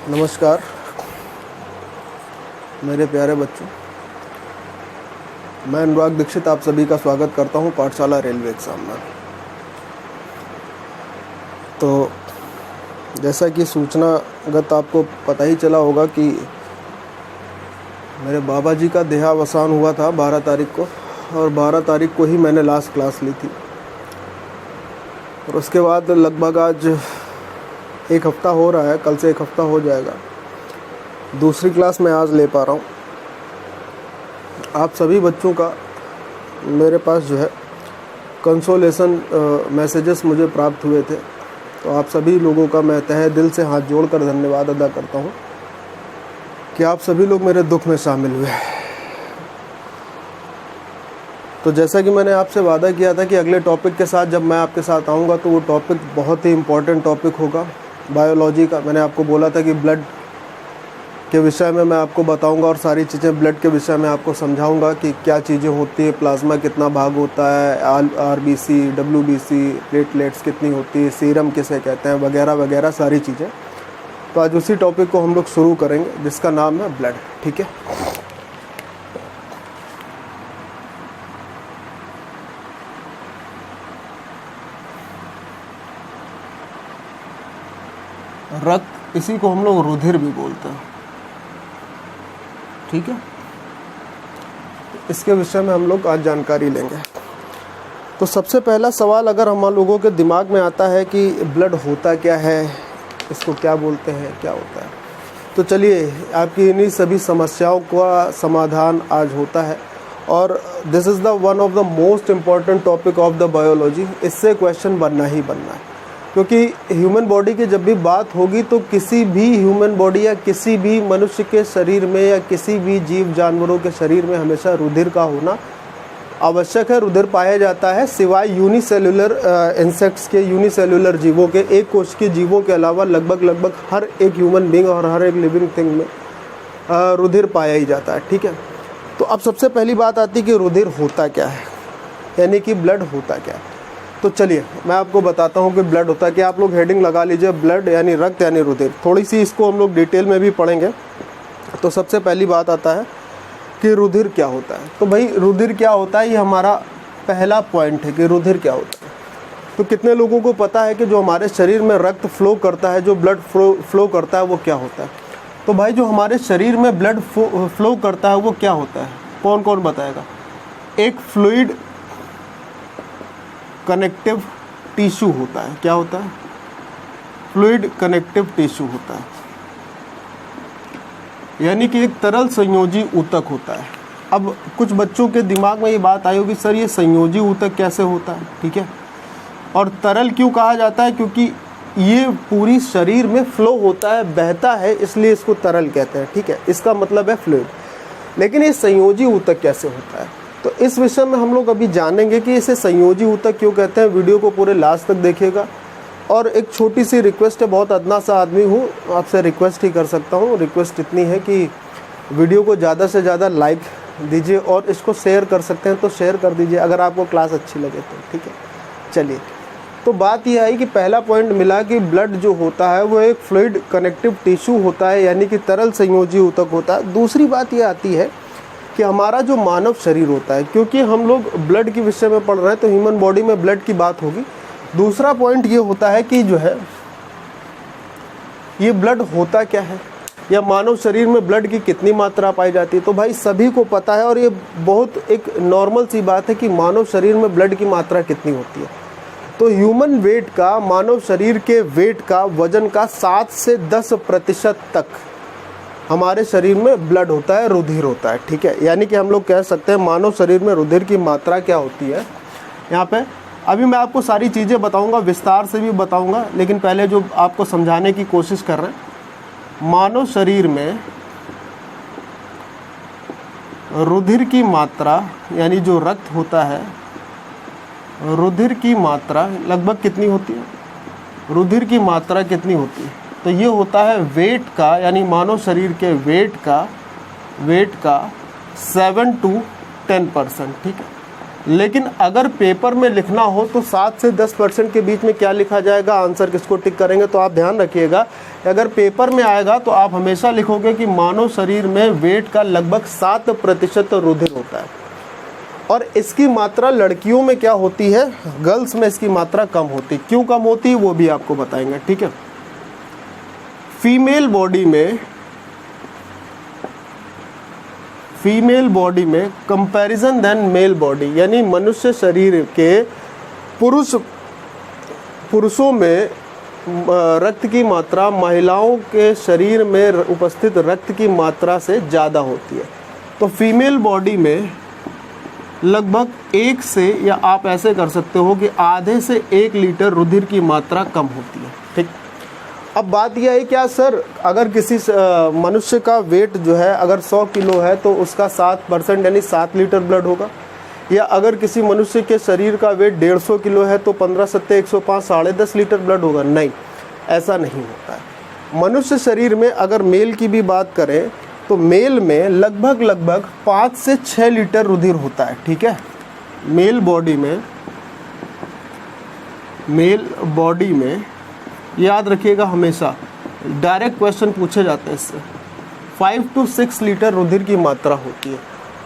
नमस्कार मेरे प्यारे बच्चों, मैं अनुराग दीक्षित आप सभी का स्वागत करता हूं पाठशाला रेलवे एग्ज़ाम में। तो जैसा कि सूचनागत आपको पता ही चला होगा कि मेरे बाबा जी का देहावसान हुआ था 12 तारीख को, और 12 तारीख को ही मैंने लास्ट क्लास ली थी। और उसके बाद लगभग आज एक हफ़्ता हो रहा है, कल से एक हफ़्ता हो जाएगा। दूसरी क्लास मैं आज ले पा रहा हूँ। आप सभी बच्चों का मेरे पास जो है कंसोलेशन मैसेजेस मुझे प्राप्त हुए थे, तो आप सभी लोगों का मैं तहे दिल से हाथ जोड़कर धन्यवाद अदा करता हूँ कि आप सभी लोग मेरे दुख में शामिल हुए। तो जैसा कि मैंने आपसे वादा किया था कि अगले टॉपिक के साथ जब मैं आपके साथ आऊँगा तो वो टॉपिक बहुत ही इम्पोर्टेंट टॉपिक होगा, बायोलॉजी का। मैंने आपको बोला था कि ब्लड के विषय में मैं आपको बताऊंगा और सारी चीज़ें ब्लड के विषय में आपको समझाऊंगा कि क्या चीज़ें होती है, प्लाज्मा कितना भाग होता है, आरबीसी, डब्ल्यूबीसी, प्लेटलेट्स कितनी होती है, सीरम किसे कहते हैं, वगैरह वगैरह सारी चीज़ें। तो आज उसी टॉपिक को हम लोग शुरू करेंगे जिसका नाम है ब्लड। ठीक है, रक्त, इसी को हम लोग रुधिर भी बोलते हैं। ठीक है, इसके विषय में हम लोग आज जानकारी लेंगे। तो सबसे पहला सवाल अगर हम लोगों के दिमाग में आता है कि ब्लड होता क्या है, इसको क्या बोलते हैं, क्या होता है, तो चलिए आपकी इन्हीं सभी समस्याओं का समाधान आज होता है। और this is the one of the most important topic of the biology. इससे क्वेश्चन बनना ही बनना है, क्योंकि ह्यूमन बॉडी की जब भी बात होगी तो किसी भी ह्यूमन बॉडी या किसी भी मनुष्य के शरीर में या किसी भी जीव जानवरों के शरीर में हमेशा रुधिर का होना आवश्यक है। रुधिर पाया जाता है सिवाय यूनिसेलुलर इंसेक्ट्स के, यूनिसेलुलर जीवों के, एक कोश के जीवों के अलावा लगभग हर एक ह्यूमन बींग और हर एक लिविंग थिंग में रुधिर पाया ही जाता है। ठीक है, तो अब सबसे पहली बात आती है कि रुधिर होता क्या है, यानी कि ब्लड होता क्या है। तो चलिए मैं आपको बताता हूँ कि ब्लड होता है क्या। आप लोग हेडिंग लगा लीजिए, ब्लड यानी रक्त यानी रुधिर। थोड़ी सी इसको हम लोग डिटेल में भी पढ़ेंगे। तो सबसे पहली बात आता है कि रुधिर क्या होता है। तो भाई रुधिर क्या होता है, ये हमारा पहला पॉइंट है कि रुधिर क्या होता है। तो कितने लोगों को पता है कि जो हमारे शरीर में रक्त फ्लो करता है, जो ब्लड फ्लो करता है, वो क्या होता है। तो भाई जो हमारे शरीर में ब्लड फ्लो करता है वो क्या होता है, कौन कौन बताएगा। एक फ्लूइड कनेक्टिव टिश्यू होता है। क्या होता है, फ्लूइड कनेक्टिव टिश्यू होता है, यानी कि एक तरल संयोजी ऊतक होता है। अब कुछ बच्चों के दिमाग में ये बात आई होगी, सर ये संयोजी ऊतक कैसे होता है। ठीक है, और तरल क्यों कहा जाता है, क्योंकि ये पूरी शरीर में फ्लो होता है, बहता है, इसलिए इसको तरल कहते हैं। ठीक है, इसका मतलब है फ्लूइड। लेकिन ये संयोजी ऊतक कैसे होता है, तो इस विषय में हम लोग अभी जानेंगे कि इसे संयोजी ऊतक क्यों कहते हैं। वीडियो को पूरे लास्ट तक देखिएगा। और एक छोटी सी रिक्वेस्ट है, बहुत अदना सा आदमी हूँ, आपसे रिक्वेस्ट ही कर सकता हूँ। रिक्वेस्ट इतनी है कि वीडियो को ज़्यादा से ज़्यादा लाइक दीजिए और इसको शेयर कर सकते हैं तो शेयर कर दीजिए अगर आपको क्लास अच्छी लगे तो। ठीक है, चलिए तो बात यह आई कि पहला पॉइंट मिला कि ब्लड जो होता है वो एक फ्लूइड कनेक्टिव टिश्यू होता है, यानी कि तरल संयोजी ऊतक होता है। दूसरी बात यह आती है कि हमारा जो मानव शरीर होता है, क्योंकि हम लोग ब्लड के विषय में पढ़ रहे हैं तो ह्यूमन बॉडी में ब्लड की बात होगी। दूसरा पॉइंट ये होता है कि जो है ये ब्लड होता क्या है, या मानव शरीर में ब्लड की कितनी मात्रा पाई जाती है। तो भाई सभी को पता है और ये बहुत एक नॉर्मल सी बात है कि मानव शरीर में ब्लड की मात्रा कितनी होती है। तो ह्यूमन वेट का, मानव शरीर के वेट का, वजन का 7 से 10% तक हमारे शरीर में ब्लड होता है, रुधिर होता है। ठीक है, यानी कि हम लोग कह सकते हैं मानव शरीर में रुधिर की मात्रा क्या होती है। यहाँ पे अभी मैं आपको सारी चीज़ें बताऊंगा, विस्तार से भी बताऊंगा, लेकिन पहले जो आपको समझाने की कोशिश कर रहे हैं, मानव शरीर में रुधिर की मात्रा यानी जो रक्त होता है, रुधिर की मात्रा लगभग कितनी होती है, रुधिर की मात्रा कितनी होती है, तो ये होता है वेट का, यानी मानव शरीर के वेट का 7 to 10%। ठीक है, लेकिन अगर पेपर में लिखना हो तो 7 से 10% के बीच में क्या लिखा जाएगा, आंसर किसको टिक करेंगे। तो आप ध्यान रखिएगा, अगर पेपर में आएगा तो आप हमेशा लिखोगे कि मानव शरीर में वेट का लगभग 7% रुधिर होता है, और इसकी मात्रा लड़कियों में क्या होती है, गर्ल्स में इसकी मात्रा कम होती है। क्यों कम होती है वो भी आपको बताएंगे, ठीक है। फीमेल बॉडी में कंपैरिजन देन मेल बॉडी, यानी मनुष्य शरीर के पुरुषों में रक्त की मात्रा महिलाओं के शरीर में उपस्थित रक्त की मात्रा से ज़्यादा होती है। तो फीमेल बॉडी में लगभग 1 से, या आप ऐसे कर सकते हो कि आधे से 1 लीटर रुधिर की मात्रा कम होती है, ठीक। अब बात यह है, क्या सर अगर किसी मनुष्य का वेट जो है अगर 100 किलो है तो उसका 7% यानी 7 लीटर ब्लड होगा, या अगर किसी मनुष्य के शरीर का वेट 150 किलो है तो 15 सत्ते 105 10.5 लीटर ब्लड होगा? नहीं, ऐसा नहीं होता है। मनुष्य शरीर में अगर मेल की भी बात करें तो मेल में लगभग 5 से 6 लीटर रुधिर होता है, ठीक है। मेल बॉडी में याद रखिएगा, हमेशा डायरेक्ट क्वेश्चन पूछे जाते हैं इससे, 5 to 6 लीटर रुधिर की मात्रा होती है,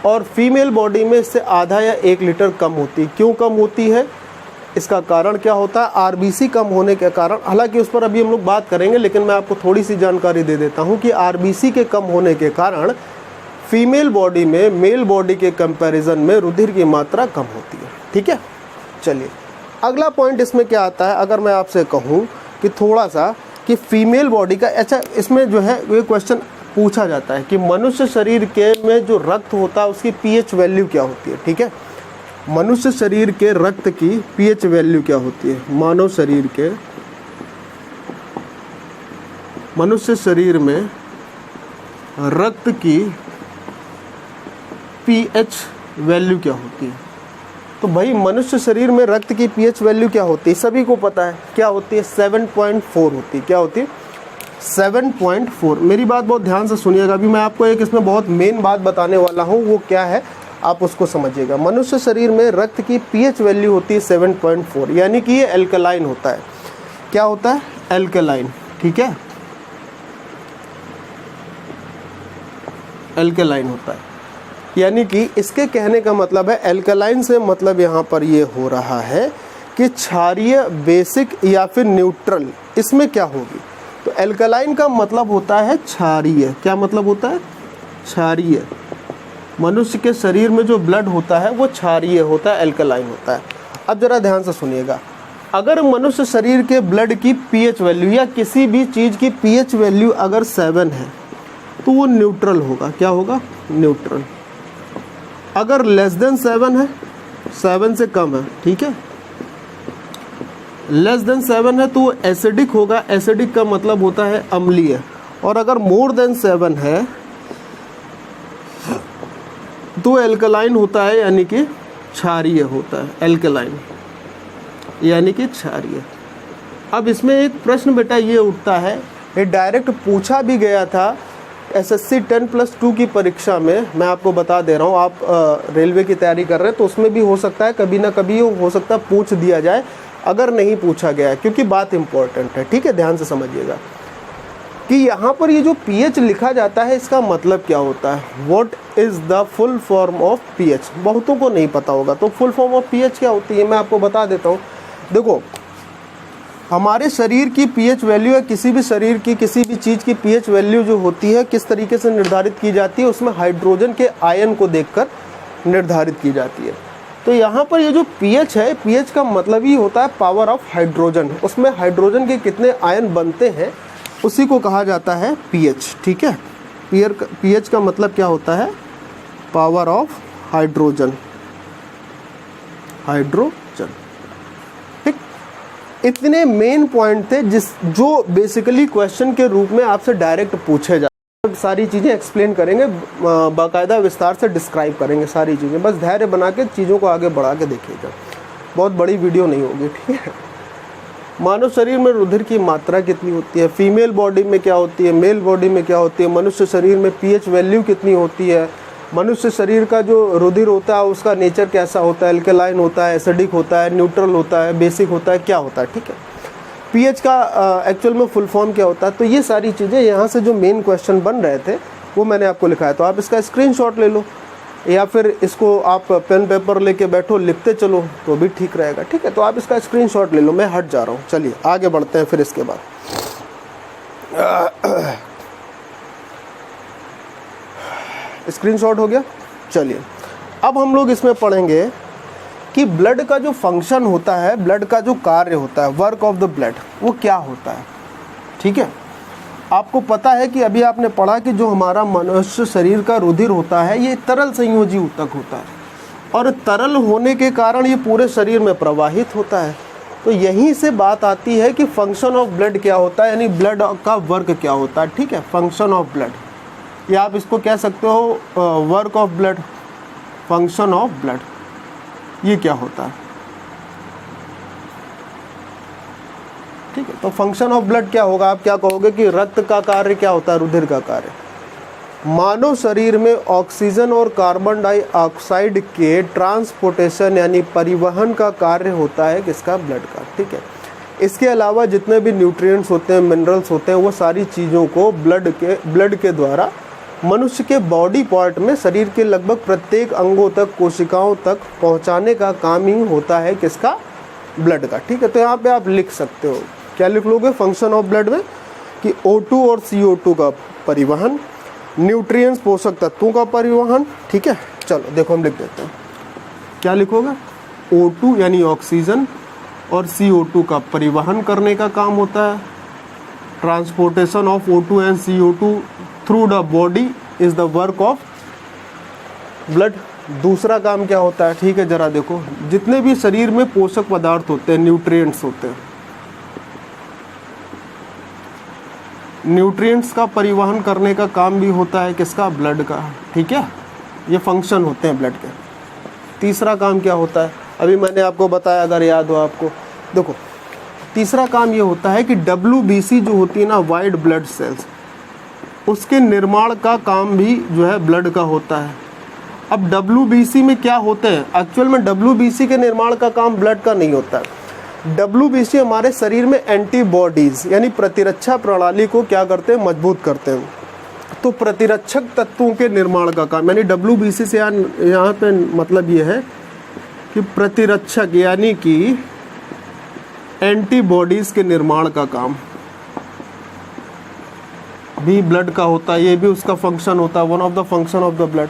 और फीमेल बॉडी में इससे आधा या 1 लीटर कम होती है। क्यों कम होती है, इसका कारण क्या होता है, आरबीसी कम होने के कारण। हालांकि उस पर अभी हम लोग बात करेंगे, लेकिन मैं आपको थोड़ी सी जानकारी दे देता हूं कि आरबीसी के कम होने के कारण फीमेल बॉडी में मेल बॉडी के कंपैरिजन में रुधिर की मात्रा कम होती है, ठीक है। चलिए अगला पॉइंट इसमें क्या आता है, अगर मैं आपसे कहूँ कि थोड़ा सा कि फीमेल बॉडी का, अच्छा इसमें जो है ये क्वेश्चन पूछा जाता है कि मनुष्य शरीर के में जो रक्त होता है उसकी पीएच वैल्यू क्या होती है, ठीक है। मनुष्य शरीर के रक्त की पीएच वैल्यू क्या होती है, मनुष्य शरीर में रक्त की पीएच वैल्यू क्या होती है। तो भाई मनुष्य शरीर में रक्त की पीएच वैल्यू क्या होती है, सभी को पता है क्या होती है, 7.4 होती है। क्या होती है, 7.4। मेरी बात बहुत ध्यान से सुनिएगा, अभी मैं आपको एक इसमें बहुत मेन बात बताने वाला हूँ, वो क्या है आप उसको समझिएगा। मनुष्य शरीर में रक्त की पीएच वैल्यू होती है 7.4, यानी कि ये एल्कलाइन होता है। क्या होता है, एल्कलाइन, ठीक है, एल्कलाइन होता है। यानी कि इसके कहने का मतलब है, एल्कलाइन से मतलब यहाँ पर ये हो रहा है कि क्षारीय, बेसिक या फिर न्यूट्रल, इसमें क्या होगी। तो एल्कलाइन का मतलब होता है क्षारीय। क्या मतलब होता है, क्षारीय। मनुष्य के शरीर में जो ब्लड होता है वो क्षारीय होता है, एल्कलाइन होता है। अब जरा ध्यान से सुनिएगा, अगर मनुष्य शरीर के ब्लड की पीएच वैल्यू या किसी भी चीज़ की पीएच वैल्यू अगर 7 है तो वो न्यूट्रल होगा। क्या होगा, न्यूट्रल। अगर लेस देन 7 है, 7 से कम है, ठीक है, लेस देन 7 है तो वो एसिडिक होगा। एसिडिक का मतलब होता है अम्लीय। और अगर मोर देन 7 है तो एल्कलाइन होता है, यानी कि क्षारीय होता है। एल्कलाइन यानी कि क्षारीय। अब इसमें एक प्रश्न बेटा ये उठता है, ये डायरेक्ट पूछा भी गया था एसएससी 10+2 की परीक्षा में। मैं आपको बता दे रहा हूँ, आप रेलवे की तैयारी कर रहे हैं तो उसमें भी हो सकता है, कभी ना कभी हो सकता है पूछ दिया जाए, अगर नहीं पूछा गया है, क्योंकि बात इंपॉर्टेंट है, ठीक है। ध्यान से समझिएगा कि यहाँ पर ये जो पीएच लिखा जाता है इसका मतलब क्या होता है। What is the full form of pH, बहुतों को नहीं पता होगा। तो फुल फॉर्म ऑफ पीएच क्या होती है मैं आपको बता देता हूँ। देखो, हमारे शरीर की पीएच वैल्यू या किसी भी शरीर की किसी भी चीज़ की पीएच वैल्यू जो होती है किस तरीके से निर्धारित की जाती है, उसमें हाइड्रोजन के आयन को देखकर निर्धारित की जाती है। तो यहाँ पर ये जो पीएच है, पीएच का मतलब ही होता है पावर ऑफ हाइड्रोजन। उसमें हाइड्रोजन के कितने आयन बनते हैं उसी को कहा जाता है पीएच, ठीक है। पीएच का मतलब क्या होता है, पावर ऑफ हाइड्रोजन, हाइड्रोजन, ठीक। इतने मेन पॉइंट थे जो बेसिकली क्वेश्चन के रूप में आपसे डायरेक्ट पूछे जाते। सारी चीज़ें एक्सप्लेन करेंगे, बाकायदा विस्तार से डिस्क्राइब करेंगे सारी चीज़ें। बस धैर्य बना के चीज़ों को आगे बढ़ा के देखिएगा, बहुत बड़ी वीडियो नहीं होगी, ठीक है। मानव शरीर में रुधिर की मात्रा कितनी होती है, फीमेल बॉडी में क्या होती है, मेल बॉडी में क्या होती है, मनुष्य शरीर में पीएच वैल्यू कितनी होती है, मनुष्य शरीर का जो रुधिर होता है उसका नेचर कैसा होता है, एल्केलाइन होता है, एसिडिक होता है, न्यूट्रल होता है, बेसिक होता है, क्या होता है, ठीक है। पीएच का एक्चुअल में फुल फॉर्म क्या होता है, तो ये सारी चीज़ें यहाँ से जो मेन क्वेश्चन बन रहे थे वो मैंने आपको लिखा है। तो आप इसका स्क्रीनशॉट ले लो या फिर इसको आप पेन पेपर लेके बैठो, लिखते चलो तो भी ठीक रहेगा, ठीक है। तो आप इसका स्क्रीनशॉट ले लो, मैं हट जा रहा हूँ। चलिए आगे बढ़ते हैं फिर इसके बाद। स्क्रीनशॉट हो गया। चलिए अब हम लोग इसमें पढ़ेंगे कि ब्लड का जो फंक्शन होता है, ब्लड का जो कार्य होता है, वर्क ऑफ द ब्लड, वो क्या होता है, ठीक है। आपको पता है कि अभी आपने पढ़ा कि जो हमारा मनुष्य शरीर का रुधिर होता है ये तरल संयोजी ऊतक होता है और तरल होने के कारण ये पूरे शरीर में प्रवाहित होता है। तो यहीं से बात आती है कि फंक्शन ऑफ ब्लड क्या होता है, यानी ब्लड का वर्क क्या होता है, ठीक है। फंक्शन ऑफ ब्लड, या आप इसको कह सकते हो work of blood, function of blood, ये क्या होता है, ठीक है। तो फंक्शन ऑफ ब्लड क्या होगा, आप क्या कहोगे कि रक्त का कार्य क्या होता है, रुधिर का कार्य। मानव शरीर में ऑक्सीजन और कार्बन डाइऑक्साइड के ट्रांसपोर्टेशन यानी परिवहन का कार्य होता है किसका, ब्लड का, ठीक है। इसके अलावा जितने भी न्यूट्रिएंट्स होते हैं, मिनरल्स होते हैं, वो सारी चीज़ों को ब्लड के द्वारा मनुष्य के बॉडी पार्ट में शरीर के लगभग प्रत्येक अंगों तक, कोशिकाओं तक पहुंचाने का काम ही होता है किसका, ब्लड का, ठीक है। तो यहाँ पे आप लिख सकते हो, क्या लिख लोगे फंक्शन ऑफ ब्लड में, कि O2 और CO2 का परिवहन, न्यूट्रिएंट्स पोषक तत्वों का परिवहन, ठीक है। चलो देखो हम लिख देते हैं, क्या लिखोगे, O2 यानी ऑक्सीजन और CO2 का परिवहन करने का काम होता है। Transportation of O2 and CO2 through the body is the work of blood. दूसरा काम क्या होता है, ठीक है, जरा देखो, जितने भी शरीर में पोषक पदार्थ होते हैं, न्यूट्रिएंट्स होते हैं, न्यूट्रिएंट्स का परिवहन करने का काम भी होता है किसका, ब्लड का, ठीक है। ये फंक्शन होते हैं ब्लड के। तीसरा काम क्या होता है, अभी मैंने आपको बताया, अगर याद हो आपको, देखो तीसरा काम ये होता है कि WBC जो होती है ना, वाइट ब्लड सेल्स, उसके निर्माण का काम भी जो है ब्लड का होता है। अब WBC में क्या होते हैं, एक्चुअल में WBC के निर्माण का काम ब्लड का नहीं होता है। WBC हमारे शरीर में एंटीबॉडीज यानी प्रतिरक्षा प्रणाली को क्या करते हैं, मजबूत करते हैं। तो प्रतिरक्षक तत्वों के निर्माण का काम, यानी WBC से यहाँ पे मतलब ये है कि प्रतिरक्षक यानी कि एंटीबॉडीज के निर्माण का काम भी ब्लड का होता है, ये भी उसका फंक्शन होता है, one of the function of the blood.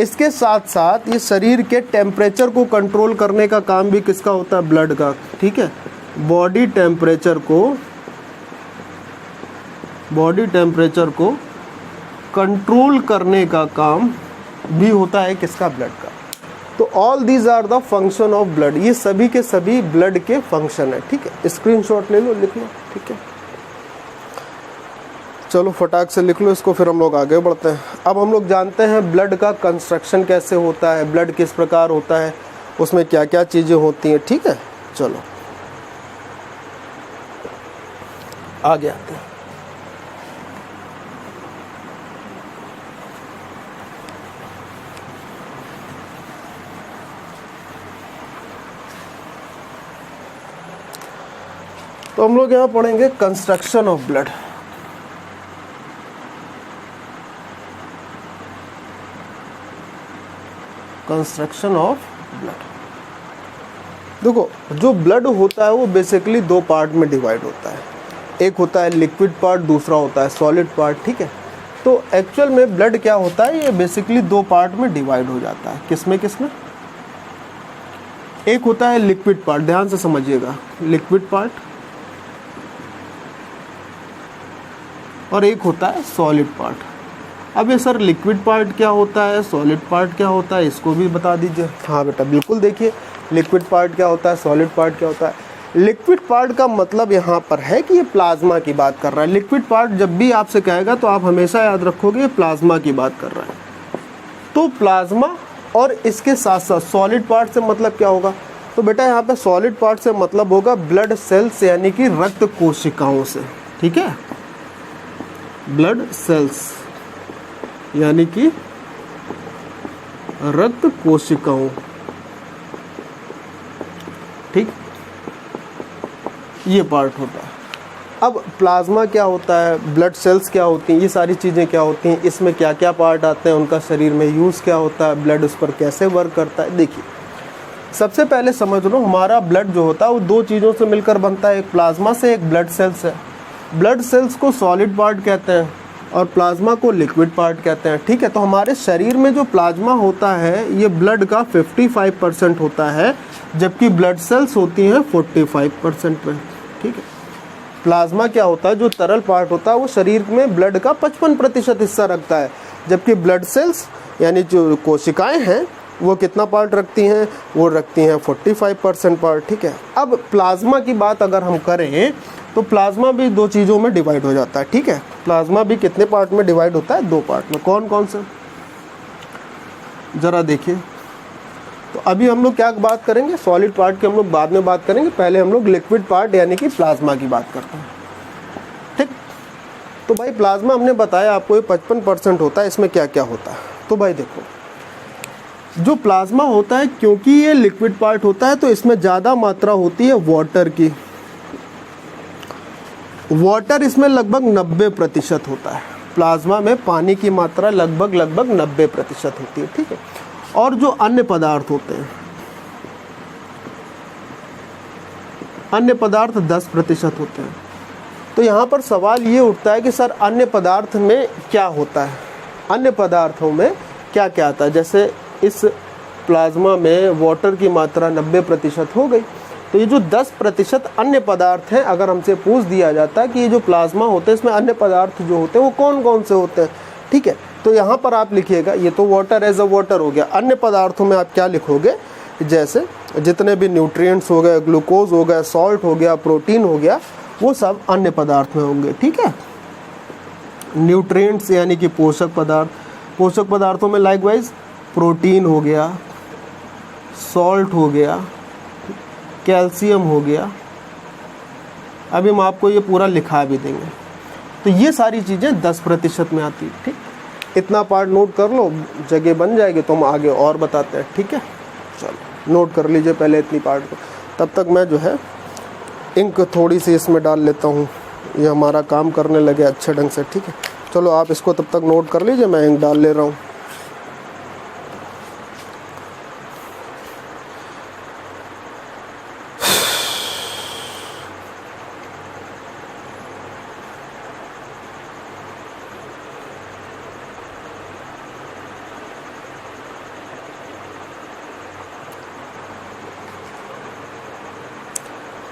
इसके साथ साथ ये शरीर के टेम्परेचर को कंट्रोल करने का काम भी किसका होता है, ब्लड का, ठीक है। बॉडी टेम्परेचर को कंट्रोल करने का काम भी होता है किसका, ब्लड का। तो all these are the function of blood, ये सभी के सभी ब्लड के फंक्शन है, ठीक है। स्क्रीनशॉट ले लो, लिख लो, ठीक है। चलो फटाक से लिख लो इसको, फिर हम लोग आगे बढ़ते हैं। अब हम लोग जानते हैं ब्लड का कंस्ट्रक्शन कैसे होता है, ब्लड किस प्रकार होता है, उसमें क्या क्या चीज़ें होती हैं, ठीक है। चलो आगे आते हैं। तो हम लोग यहाँ पढ़ेंगे construction of blood. Construction of blood, देखो जो ब्लड होता है वो बेसिकली दो पार्ट में डिवाइड होता है, एक होता है लिक्विड पार्ट, दूसरा होता है सॉलिड पार्ट, ठीक है। तो एक्चुअल में ब्लड क्या होता है, ये बेसिकली दो पार्ट में डिवाइड हो जाता है। किसमें किसमें, एक होता है लिक्विड पार्ट, ध्यान से समझिएगा, लिक्विड पार्ट, और एक होता है सॉलिड पार्ट। अब ये सर लिक्विड पार्ट क्या होता है, सॉलिड पार्ट क्या होता है, इसको भी बता दीजिए। हाँ बेटा बिल्कुल, देखिए लिक्विड पार्ट क्या होता है, सॉलिड पार्ट क्या होता है। लिक्विड पार्ट का मतलब यहाँ पर है कि ये प्लाज्मा की बात कर रहा है। लिक्विड पार्ट जब भी आपसे कहेगा तो आप हमेशा याद रखोगे प्लाज्मा की बात कर रहा है। तो प्लाज्मा और इसके साथ साथ सॉलिड पार्ट से मतलब क्या होगा, तो बेटा यहाँ पे सॉलिड पार्ट से मतलब होगा ब्लड सेल्स यानी कि रक्त कोशिकाओं से, ठीक है। ब्लड सेल्स यानी कि रक्त कोशिकाओं, ठीक, ये पार्ट होता है। अब प्लाज्मा क्या होता है, ब्लड सेल्स क्या होती हैं, ये सारी चीज़ें क्या होती हैं, इसमें क्या क्या पार्ट आते हैं, उनका शरीर में यूज़ क्या होता है, ब्लड उस पर कैसे वर्क करता है। देखिए सबसे पहले समझ लो, हमारा ब्लड जो होता है वो दो चीज़ों से मिलकर बनता है, एक प्लाज्मा से, एक ब्लड सेल्स है। ब्लड सेल्स को सॉलिड पार्ट कहते हैं और प्लाज्मा को लिक्विड पार्ट कहते हैं, ठीक है। तो हमारे शरीर में जो प्लाज्मा होता है ये ब्लड का 55% होता है, जबकि ब्लड सेल्स होती हैं 45% में, ठीक है। प्लाज्मा क्या होता है, जो तरल पार्ट होता है वो शरीर में ब्लड का 55% हिस्सा रखता है, जबकि ब्लड सेल्स यानी जो कोशिकाएं हैं वो कितना पार्ट रखती हैं, वो रखती हैं 45% पार्ट, ठीक है। अब प्लाज्मा की बात अगर हम करें तो प्लाज्मा भी दो चीज़ों में डिवाइड हो जाता है, ठीक है। प्लाज्मा भी कितने पार्ट में डिवाइड होता है, दो पार्ट में। कौन कौन से, ज़रा देखिए। तो अभी हम लोग क्या बात करेंगे, सॉलिड पार्ट की हम लोग बाद में बात करेंगे, पहले हम लोग लिक्विड पार्ट यानी कि प्लाज्मा की बात करते हैं, ठीक। तो भाई प्लाज्मा हमने बताया आपको ये 55% होता है, इसमें क्या क्या होता है। तो भाई देखो, जो प्लाज्मा होता है क्योंकि ये लिक्विड पार्ट होता है तो इसमें ज़्यादा मात्रा होती है वाटर की। वाटर इसमें लगभग 90% होता है, प्लाज्मा में पानी की मात्रा लगभग 90% होती है, ठीक है। और जो अन्य पदार्थ होते हैं, अन्य पदार्थ 10% होते हैं। तो यहाँ पर सवाल ये उठता है कि सर अन्य पदार्थ में क्या होता है, अन्य पदार्थों में क्या क्या आता है। जैसे इस प्लाज्मा में वाटर की मात्रा 90% हो गई, तो ये जो 10% अन्य पदार्थ हैं, अगर हमसे पूछ दिया जाता है कि ये जो प्लाज्मा होते हैं इसमें अन्य पदार्थ जो होते हैं वो कौन कौन से होते हैं, ठीक है। तो यहाँ पर आप लिखिएगा, ये तो वाटर एज अ वाटर हो गया। अन्य पदार्थों में आप क्या लिखोगे, जैसे जितने भी न्यूट्रिएंट्स हो गए, ग्लूकोज हो गया, सॉल्ट हो गया, प्रोटीन हो गया, वो सब अन्य पदार्थ में होंगे, ठीक है। न्यूट्रिएंट्स यानी कि पोषक पदार्थ, पोषक पदार्थों में लाइकवाइज प्रोटीन हो गया, सॉल्ट हो गया, कैल्शियम हो गया। अभी हम आपको ये पूरा लिखा भी देंगे। तो ये सारी चीज़ें 10% में आती है, ठीक। इतना पार्ट नोट कर लो, जगह बन जाएगी तो हम आगे और बताते हैं, ठीक है। चलो नोट कर लीजिए पहले इतनी पार्ट को, तब तक मैं जो है इंक थोड़ी सी इसमें डाल लेता हूँ, ये हमारा काम करने लगे अच्छे ढंग से, ठीक है। चलो आप इसको तब तक नोट कर लीजिए, मैं इंक डाल ले रहा हूँ।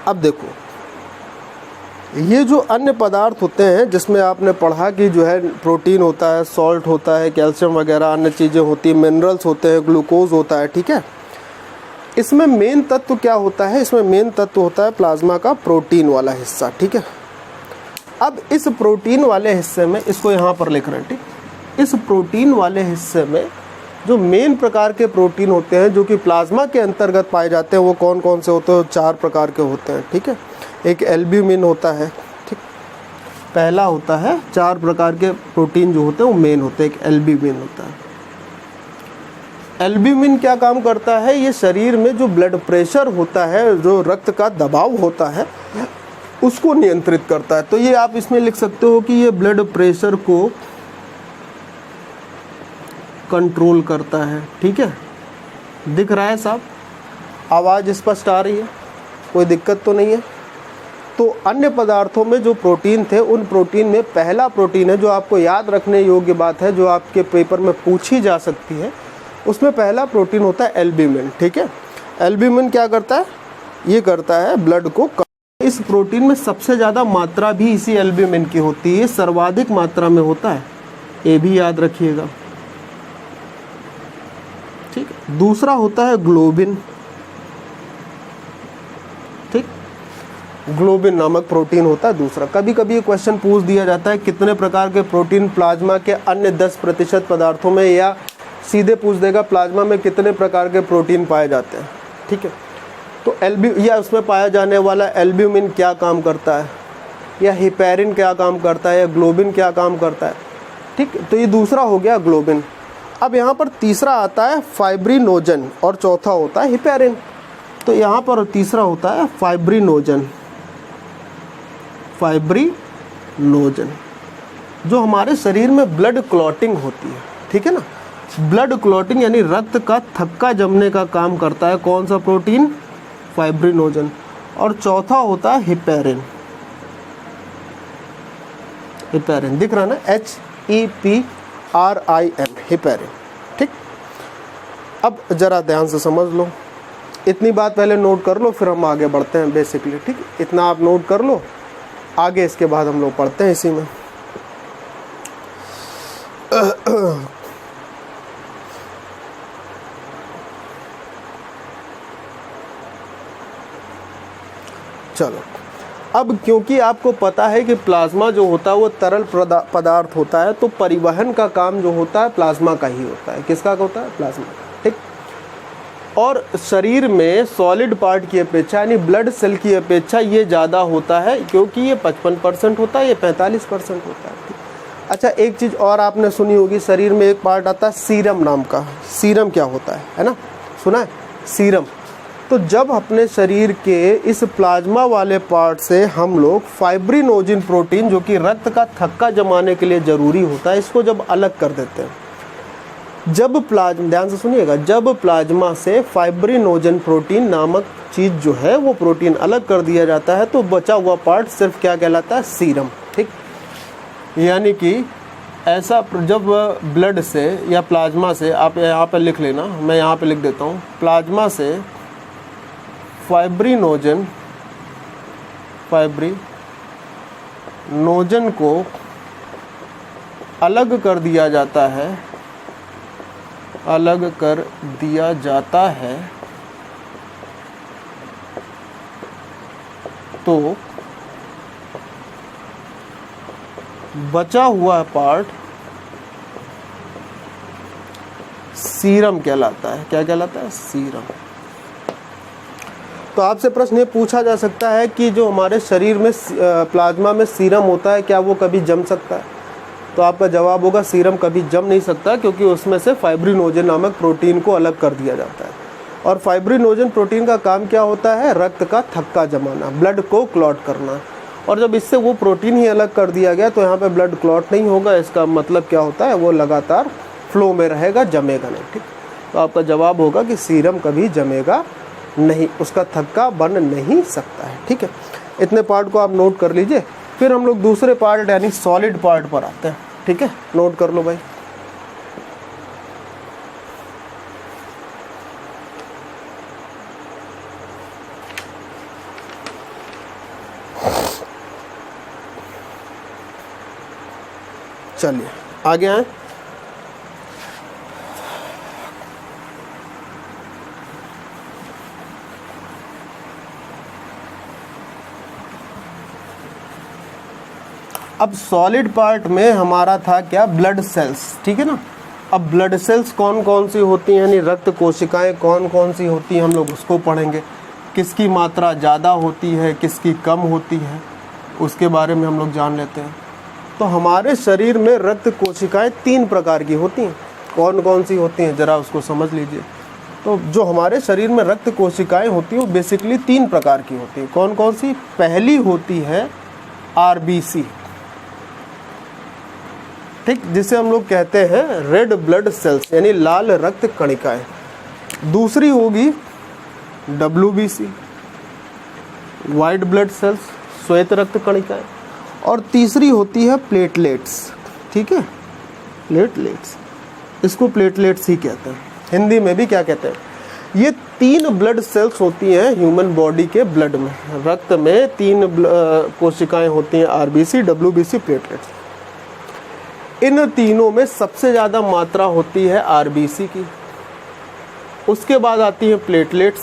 अब देखो, ये जो अन्य पदार्थ होते हैं जिसमें आपने पढ़ा कि जो है प्रोटीन होता है, सॉल्ट होता है, कैल्शियम वगैरह अन्य चीज़ें होती हैं, मिनरल्स होते हैं, ग्लूकोज होता है, ठीक है। इसमें मेन तत्व क्या होता है, इसमें मेन तत्व होता है प्लाज्मा का प्रोटीन वाला हिस्सा, ठीक है। अब इस प्रोटीन वाले हिस्से में, इसको यहाँ पर लिख रहे हैं, ठीक। इस प्रोटीन वाले हिस्से में जो मेन प्रकार के प्रोटीन होते हैं जो कि प्लाज्मा के अंतर्गत पाए जाते हैं, वो कौन कौन से होते हैं, 4 प्रकार के होते हैं, ठीक है। एक एल्ब्यूमिन होता है, ठीक, पहला होता है। 4 प्रकार के प्रोटीन जो होते हैं वो मेन होते हैं। एक एल्ब्यूमिन होता है। एल्ब्यूमिन क्या काम करता है, ये शरीर में जो ब्लड प्रेशर होता है, जो रक्त का दबाव होता है, उसको नियंत्रित करता है। तो ये आप इसमें लिख सकते हो कि ये ब्लड प्रेशर को कंट्रोल करता है, ठीक है। दिख रहा है साहब, आवाज़ स्पष्ट आ रही है, कोई दिक्कत तो नहीं है। तो अन्य पदार्थों में जो प्रोटीन थे, उन प्रोटीन में पहला प्रोटीन है जो आपको याद रखने योग्य बात है, जो आपके पेपर में पूछी जा सकती है, उसमें पहला प्रोटीन होता है एल्ब्यूमिन, ठीक है। एल्ब्यूमिन क्या करता है, ये करता है ब्लड को। इस प्रोटीन में सबसे ज़्यादा मात्रा भी इसी एल्ब्यूमिन की होती है, सर्वाधिक मात्रा में होता है, ये भी याद रखिएगा, ठीक है। दूसरा होता है ग्लोबिन, ठीक, ग्लोबिन नामक प्रोटीन होता है दूसरा। कभी कभी ये क्वेश्चन पूछ दिया जाता है कितने प्रकार के प्रोटीन प्लाज्मा के अन्य 10% पदार्थों में, या सीधे पूछ देगा प्लाज्मा में कितने प्रकार के प्रोटीन पाए जाते हैं, ठीक है। तो या उसमें पाया जाने वाला एल्ब्यूमिन क्या काम करता है, या हिपेरिन क्या काम करता है, या ग्लोबिन क्या काम करता है, ठीक। तो ये दूसरा हो गया ग्लोबिन। अब यहाँ पर तीसरा आता है फाइब्रिनोजन और चौथा होता है हिपेरिन। तो यहाँ पर तीसरा होता है फाइब्रिनोजन, फाइब्रिनोजन जो हमारे शरीर में ब्लड क्लॉटिंग होती है, ठीक है ना। ब्लड क्लॉटिंग यानी रक्त का थक्का जमने का काम करता है कौन सा प्रोटीन, फाइब्रिनोजन। और चौथा होता है हिपेरिन, हिपेरिन दिख रहा ना, HEPRIN, हिपेरिन, ठीक। अब जरा ध्यान से समझ लो, इतनी बात पहले नोट कर लो, फिर हम आगे बढ़ते हैं बेसिकली, ठीक। इतना आप नोट कर लो, आगे इसके बाद हम लोग पढ़ते हैं इसी में। चलो, अब क्योंकि आपको पता है कि प्लाज्मा जो होता है वो तरल पदार्थ होता है, तो परिवहन का काम जो होता है प्लाज्मा का ही होता है। किसका होता है, प्लाज्मा, ठीक। और शरीर में सॉलिड पार्ट की अपेक्षा यानी ब्लड सेल की अपेक्षा ये ज़्यादा होता है, क्योंकि ये 55% होता है, ये 45% होता है, ठीक। अच्छा, एक चीज़ और आपने सुनी होगी, शरीर में एक पार्ट आता है सीरम नाम का। सीरम क्या होता है ना, सुना है सीरम। तो जब अपने शरीर के इस प्लाज्मा वाले पार्ट से हम लोग फाइब्रिनोजन प्रोटीन जो कि रक्त का थक्का जमाने के लिए ज़रूरी होता है, इसको जब अलग कर देते हैं, जब प्लाज्मा, ध्यान से सुनिएगा, जब प्लाज्मा से फाइब्रिनोजन प्रोटीन नामक चीज़ जो है वो प्रोटीन अलग कर दिया जाता है, तो बचा हुआ पार्ट सिर्फ क्या कहलाता है, सीरम, ठीक। यानी कि ऐसा जब ब्लड से या प्लाज्मा से, आप यहाँ पे लिख लेना, मैं यहाँ पे लिख देता हूँ, प्लाज्मा से फाइब्रिनोजन को अलग कर दिया जाता है, अलग कर दिया जाता है, तो बचा हुआ पार्ट सीरम कहलाता है। क्या कहलाता है, सीरम। तो आपसे प्रश्न ये पूछा जा सकता है कि जो हमारे शरीर में प्लाज्मा में सीरम होता है, क्या वो कभी जम सकता है? तो आपका जवाब होगा सीरम कभी जम नहीं सकता, क्योंकि उसमें से फाइब्रिनोजन नामक प्रोटीन को अलग कर दिया जाता है। और फाइब्रिनोजन प्रोटीन का काम क्या होता है, रक्त का थक्का जमाना, ब्लड को क्लॉट करना। और जब इससे वो प्रोटीन ही अलग कर दिया गया तो यहाँ पे ब्लड क्लॉट नहीं होगा। इसका मतलब क्या होता है, वो लगातार फ्लो में रहेगा, जमेगा नहीं, ठीक। तो आपका जवाब होगा कि सीरम कभी जमेगा नहीं, उसका थक्का बन नहीं सकता है, ठीक है। इतने पार्ट को आप नोट कर लीजिए, फिर हम लोग दूसरे पार्ट यानी सॉलिड पार्ट पर आते हैं, ठीक है। नोट कर लो भाई। चलिए आगे आए। अब सॉलिड पार्ट में हमारा था क्या, ब्लड सेल्स, ठीक है ना। अब ब्लड सेल्स कौन कौन सी होती हैं, यानी रक्त कोशिकाएं कौन कौन सी होती हैं, हम लोग उसको पढ़ेंगे। किसकी मात्रा ज़्यादा होती है, किसकी कम होती है, उसके बारे में हम लोग जान लेते हैं। तो हमारे शरीर में रक्त कोशिकाएं 3 प्रकार की होती हैं। कौन कौन सी होती हैं, ज़रा उसको समझ लीजिए। तो जो हमारे शरीर में रक्त कोशिकाएं होती हैं वो बेसिकली 3 प्रकार की होती हैं। कौन कौन सी? पहली होती है RBC, ठीक, जिसे हम लोग कहते हैं रेड ब्लड सेल्स यानी लाल रक्त कणिकाएं। दूसरी होगी WBC, वाइट ब्लड सेल्स, श्वेत रक्त कणिकाएं। और तीसरी होती है प्लेटलेट्स, ठीक है, प्लेटलेट्स, इसको प्लेटलेट्स ही कहते हैं, हिंदी में भी क्या कहते हैं। ये 3 ब्लड सेल्स होती हैं ह्यूमन बॉडी के ब्लड में। रक्त में 3 कोशिकाएं होती हैं, RBC, WBC, प्लेटलेट्स। इन तीनों में सबसे ज़्यादा मात्रा होती है RBC की, उसके बाद आती है प्लेटलेट्स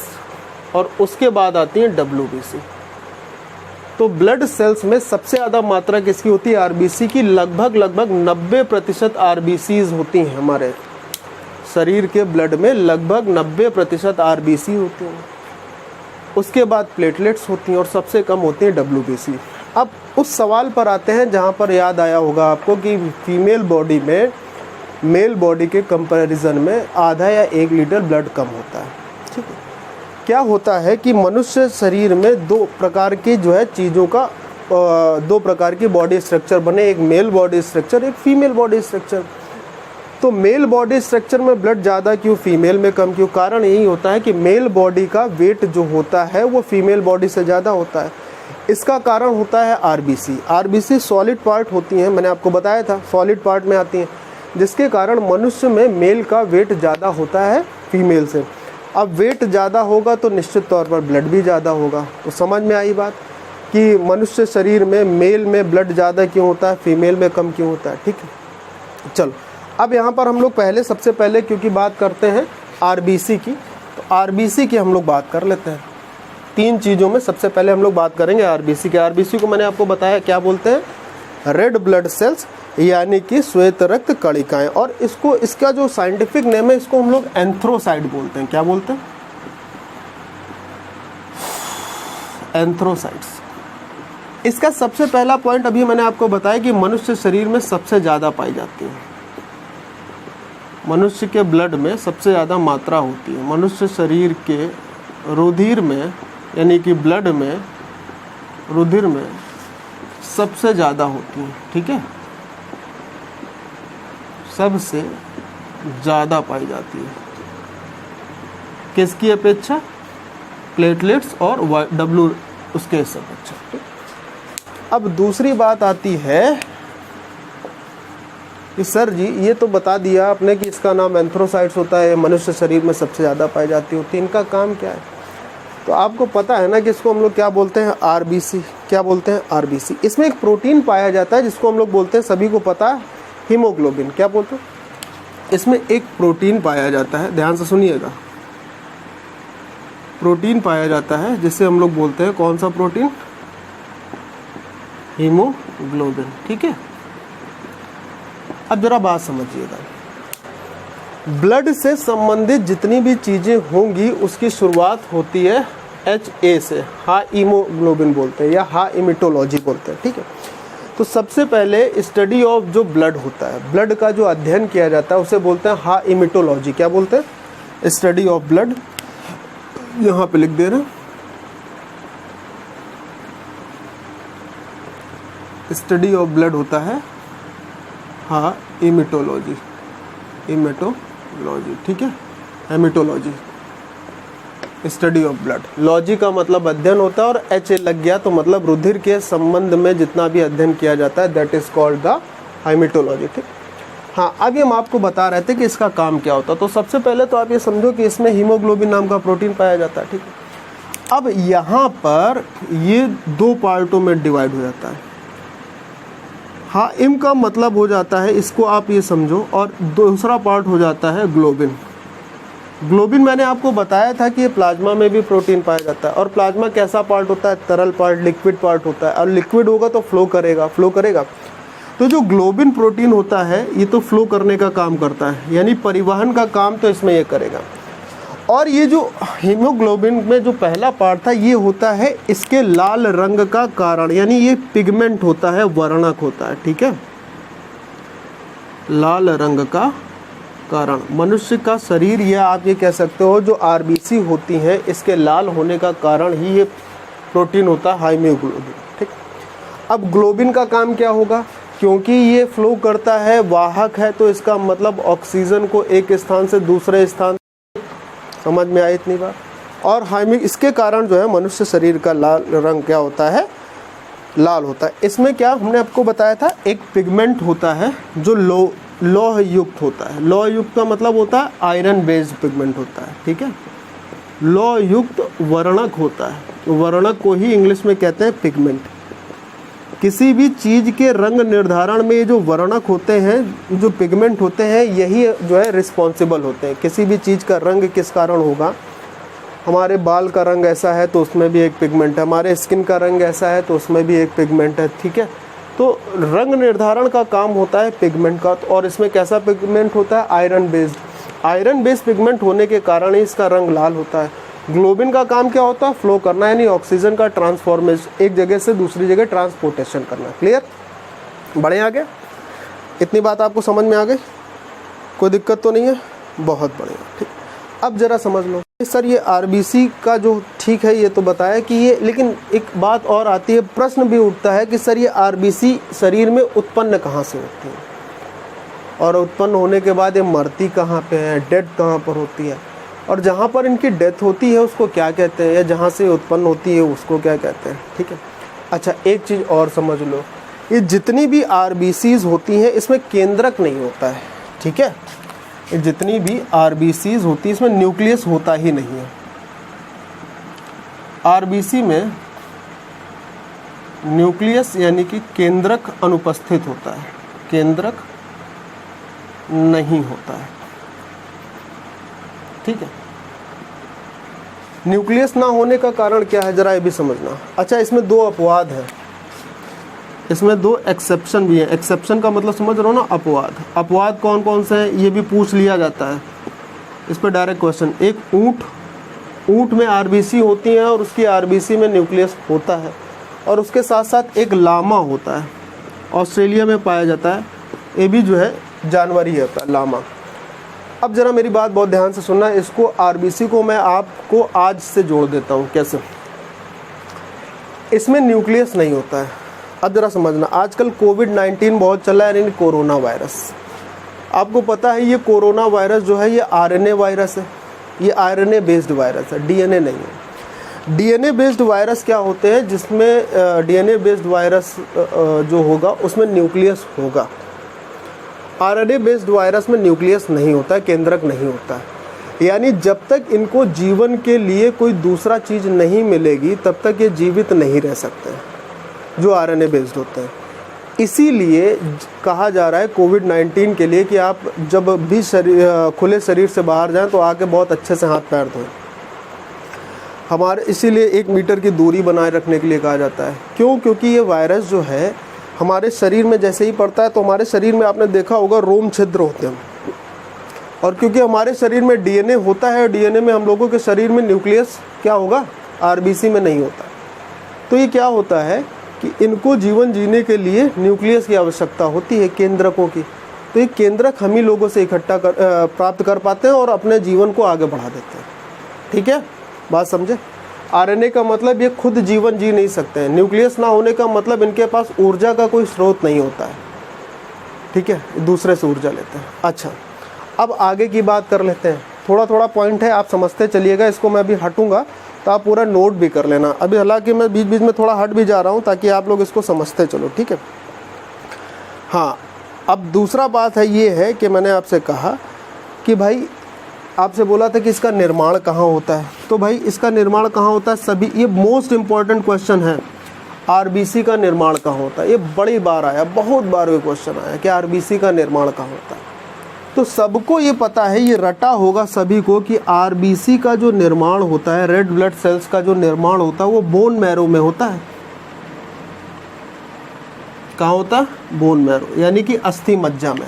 और उसके बाद आती है WBC। तो ब्लड सेल्स में सबसे ज़्यादा मात्रा किसकी होती है, RBC की। लगभग 90% RBCs होती हैं हमारे शरीर के ब्लड में, लगभग 90% RBC होती हैं। उसके बाद प्लेटलेट्स होती हैं और सबसे कम होती हैं WBC। अब उस सवाल पर आते हैं जहाँ पर याद आया होगा आपको कि फीमेल बॉडी में मेल बॉडी के कंपैरिजन में आधा या 1 लीटर ब्लड कम होता है। ठीक है, क्या होता है कि मनुष्य शरीर में दो प्रकार की जो है चीज़ों का दो प्रकार की बॉडी स्ट्रक्चर बने, एक मेल बॉडी स्ट्रक्चर, एक फीमेल बॉडी स्ट्रक्चर। तो मेल बॉडी स्ट्रक्चर में ब्लड ज़्यादा क्यों, फीमेल में कम क्यों? कारण यही होता है कि मेल बॉडी का वेट जो होता है वो फीमेल बॉडी से ज़्यादा होता है। इसका कारण होता है आरबीसी। आरबीसी सॉलिड पार्ट होती हैं, मैंने आपको बताया था सॉलिड पार्ट में आती हैं, जिसके कारण मनुष्य में मेल का वेट ज़्यादा होता है फीमेल से। अब वेट ज़्यादा होगा तो निश्चित तौर पर ब्लड भी ज़्यादा होगा। तो समझ में आई बात कि मनुष्य शरीर में मेल में ब्लड ज़्यादा क्यों होता है, फीमेल में कम क्यों होता है। ठीक है, चलो अब यहाँ पर हम लोग सबसे पहले क्योंकि बात करते हैं आरबीसी की, तो आरबीसी की हम लोग बात कर लेते हैं। 3 चीज़ों में सबसे पहले हम लोग बात करेंगे आरबीसी के। आरबीसी को मैंने आपको बताया क्या बोलते हैं, रेड ब्लड सेल्स यानी कि श्वेत रक्त कणिकाएं। और इसका जो साइंटिफिक नेम है इसको हम लोग एंथ्रोसाइट बोलते हैं। क्या बोलते हैं? एंथ्रोसाइट्स। इसका सबसे पहला पॉइंट अभी मैंने आपको बताया कि मनुष्य शरीर में सबसे ज़्यादा पाई जाती है। मनुष्य के ब्लड में सबसे ज़्यादा मात्रा होती है। मनुष्य शरीर के रुधिर में यानी कि ब्लड में, रुधिर में सबसे ज़्यादा होती है। ठीक है, सबसे ज़्यादा पाई जाती है। किसकी अपेक्षा? प्लेटलेट्स और डब्ल्यू उसके अपेक्षा। अब दूसरी बात आती है कि सर जी ये तो बता दिया आपने कि इसका नाम एंथ्रोसाइट्स होता है, मनुष्य शरीर में सबसे ज़्यादा पाई जाती होती है, इनका काम क्या है? तो आपको पता है ना कि इसको हम लोग क्या बोलते हैं, आरबीसी। क्या बोलते हैं? आरबीसी। इसमें एक प्रोटीन पाया जाता है जिसको हम लोग बोलते हैं, सभी को पता है, हीमोग्लोबिन। क्या बोलते हैं? इसमें एक प्रोटीन पाया जाता है, ध्यान से सुनिएगा, प्रोटीन पाया जाता है जिसे हम लोग बोलते हैं, कौन सा प्रोटीन? हीमोग्लोबिन। ठीक है, अब जरा बात समझिएगा, ब्लड से संबंधित जितनी भी चीज़ें होंगी उसकी शुरुआत होती है HA से, हीमोग्लोबिन बोलते हैं या हीमेटोलॉजी बोलते हैं। ठीक है, तो सबसे पहले स्टडी ऑफ जो ब्लड होता है, ब्लड का जो अध्ययन किया जाता है उसे बोलते हैं हीमेटोलॉजी। क्या बोलते हैं? Study of blood. यहाँ पे लिख दे रहे हैं, स्टडी ऑफ ब्लड होता है हीमेटोलॉजी। हीमेटोलॉजी, ठीक है, haematology, study of blood. Logy का मतलब अध्ययन होता है और HA लग गया तो मतलब रुधिर के संबंध में जितना भी अध्ययन किया जाता है that is called the haematology. ठीक, हाँ, आगे हम आपको बता रहे थे कि इसका काम क्या होता है। तो सबसे पहले तो आप ये समझो कि इसमें हीमोग्लोबिन नाम का प्रोटीन पाया जाता है। ठीक है, अब यहाँ पर ये 2 पार्टों में डिवाइड हो जाता है। इम का मतलब हो जाता है, इसको आप ये समझो, और दूसरा पार्ट हो जाता है ग्लोबिन। ग्लोबिन मैंने आपको बताया था कि ये प्लाज्मा में भी प्रोटीन पाया जाता है। और प्लाज्मा कैसा पार्ट होता है? तरल पार्ट, लिक्विड पार्ट होता है। और लिक्विड होगा तो फ्लो करेगा। तो जो ग्लोबिन प्रोटीन होता है ये तो फ्लो करने का काम करता है, यानी परिवहन का काम तो इसमें ये करेगा। और ये जो हीमोग्लोबिन में जो पहला पार्ट था ये होता है इसके लाल रंग का कारण, यानी ये पिगमेंट होता है, वर्णक होता है। ठीक है, लाल रंग का कारण। मनुष्य का शरीर या आप ये कह सकते हो जो आरबीसी होती हैं इसके लाल होने का कारण ही ये प्रोटीन होता है हीमोग्लोबिन। ठीक, अब ग्लोबिन का काम क्या होगा? क्योंकि ये फ्लो करता है, वाहक है, तो इसका मतलब ऑक्सीजन को एक स्थान से दूसरे स्थान, समझ में आई इतनी बात? और इसके कारण जो है मनुष्य शरीर का लाल रंग क्या होता है? लाल होता है। इसमें क्या हमने आपको बताया था, एक पिगमेंट होता है जो लौह युक्त होता है। लौह युक्त का मतलब होता है आयरन बेस्ड पिगमेंट होता है। ठीक है, लौह युक्त वर्णक होता है, वर्णक को ही इंग्लिश में कहते हैं पिगमेंट। किसी भी चीज़ के रंग निर्धारण में जो वर्णक होते हैं, जो पिगमेंट होते हैं, यही जो है रिस्पॉन्सिबल होते हैं। किसी भी चीज़ का रंग किस कारण होगा? हमारे बाल का रंग ऐसा है तो उसमें भी एक पिगमेंट है, हमारे स्किन का रंग ऐसा है तो उसमें भी एक पिगमेंट है। ठीक है, तो रंग निर्धारण का काम होता है पिगमेंट का। और इसमें कैसा पिगमेंट होता है? आयरन बेस्ड पिगमेंट होने के कारण ही इसका रंग लाल होता है। ग्लोबिन का काम क्या होता है? फ्लो करना, यानी ऑक्सीजन का ट्रांसफॉर्मेशन, एक जगह से दूसरी जगह ट्रांसपोर्टेशन करना। क्लियर? बढ़े आगे? इतनी बात आपको समझ में आ गई? कोई दिक्कत तो नहीं है? बहुत बढ़िया, ठीक। अब जरा समझ लो सर, ये आरबीसी का जो ठीक है ये तो बताया कि ये, लेकिन एक बात और आती है, प्रश्न भी उठता है कि सर ये आरबीसी शरीर में उत्पन्न कहाँ से होती है, और उत्पन्न होने के बाद ये मरती कहाँ पे है, डेथ कहाँ पर होती है, और जहाँ पर इनकी डेथ होती है उसको क्या कहते हैं, या जहाँ से उत्पन्न होती है उसको क्या कहते हैं, ठीक है। अच्छा, एक चीज़ और समझ लो, ये जितनी भी आरबीसीज होती हैं इसमें केंद्रक नहीं होता है, ठीक है। ये जितनी भी आरबीसीज होती है इसमें न्यूक्लियस होता ही नहीं है। आरबीसी में न्यूक्लियस यानी कि केंद्रक अनुपस्थित होता है, केंद्रक नहीं होता है, ठीक है। न्यूक्लियस ना होने का कारण क्या है जरा ये भी समझना। अच्छा, इसमें दो अपवाद हैं, इसमें दो एक्सेप्शन भी है। एक्सेप्शन का मतलब समझ रहे हो ना, अपवाद। अपवाद कौन कौन से हैं ये भी पूछ लिया जाता है, इस पर डायरेक्ट क्वेश्चन। एक ऊंट में आरबीसी होती है और उसकी आरबीसी में न्यूक्लियस होता है, और उसके साथ साथ एक लामा होता है, ऑस्ट्रेलिया में पाया जाता है, ये भी जो है जानवर ही होता है, लामा। अब जरा मेरी बात बहुत ध्यान से सुनना, इसको आरबीसी को मैं आपको आज से जोड़ देता हूँ। कैसे? इसमें न्यूक्लियस नहीं होता है। अब जरा समझना, आजकल कोविड-19 बहुत चला है, यानी कोरोना वायरस। आपको पता है ये कोरोना वायरस जो है ये आरएनए वायरस है, ये आरएनए बेस्ड वायरस है, डीएनए नहीं है। डीएनए बेस्ड वायरस क्या होते हैं, जिसमें डीएनए बेस्ड वायरस जो होगा उसमें न्यूक्लियस होगा। आरएनए बेस्ड वायरस में न्यूक्लियस नहीं होता है, केंद्रक नहीं होता है। यानी जब तक इनको जीवन के लिए कोई दूसरा चीज़ नहीं मिलेगी तब तक ये जीवित नहीं रह सकते हैं, जो आरएनए बेस्ड होते हैं। इसीलिए कहा जा रहा है कोविड-19 के लिए कि आप जब भी खुले शरीर से बाहर जाएं तो आके बहुत अच्छे से हाथ पैर धोएं। हमारे इसीलिए 1 मीटर की दूरी बनाए रखने के लिए कहा जाता है। क्यों? क्योंकि ये वायरस जो है हमारे शरीर में जैसे ही पड़ता है तो हमारे शरीर में आपने देखा होगा रोम छिद्र होते हैं, और क्योंकि हमारे शरीर में डीएनए होता है, डीएनए में हम लोगों के शरीर में न्यूक्लियस क्या होगा, आरबीसी में नहीं होता। तो ये क्या होता है कि इनको जीवन जीने के लिए न्यूक्लियस की आवश्यकता होती है, केंद्रकों की। तो ये केंद्रक हम ही लोगों से इकट्ठा प्राप्त कर पाते हैं और अपने जीवन को आगे बढ़ा देते हैं, ठीक है। बात समझे? आरएनए का मतलब ये खुद जीवन जी नहीं सकते हैं। न्यूक्लियस ना होने का मतलब इनके पास ऊर्जा का कोई स्रोत नहीं होता है, ठीक है, दूसरे से ऊर्जा लेते हैं। अच्छा, अब आगे की बात कर लेते हैं। थोड़ा थोड़ा पॉइंट है, आप समझते चलिएगा, इसको मैं अभी हटूंगा तो आप पूरा नोट भी कर लेना। अभी हालांकि मैं बीच बीच में थोड़ा हट भी जा रहा हूँ ताकि आप लोग इसको समझते चलो, ठीक है। हाँ, अब दूसरा बात है ये है कि मैंने आपसे कहा कि भाई आपसे बोला था कि इसका निर्माण कहाँ होता है, तो भाई इसका निर्माण कहाँ होता है, सभी ये मोस्ट इम्पॉर्टेंट क्वेश्चन है। आरबीसी का निर्माण कहाँ होता है, ये बड़ी बार आया, बहुत बार ये क्वेश्चन आया कि आरबीसी का निर्माण कहाँ होता है। तो सबको ये पता है, ये रटा होगा सभी को कि आरबीसी का जो निर्माण होता है, रेड ब्लड सेल्स का जो निर्माण होता है वो बोन मैरो में होता है। कहाँ होता है? बोन मैरो, यानी कि अस्थि मज्जा में।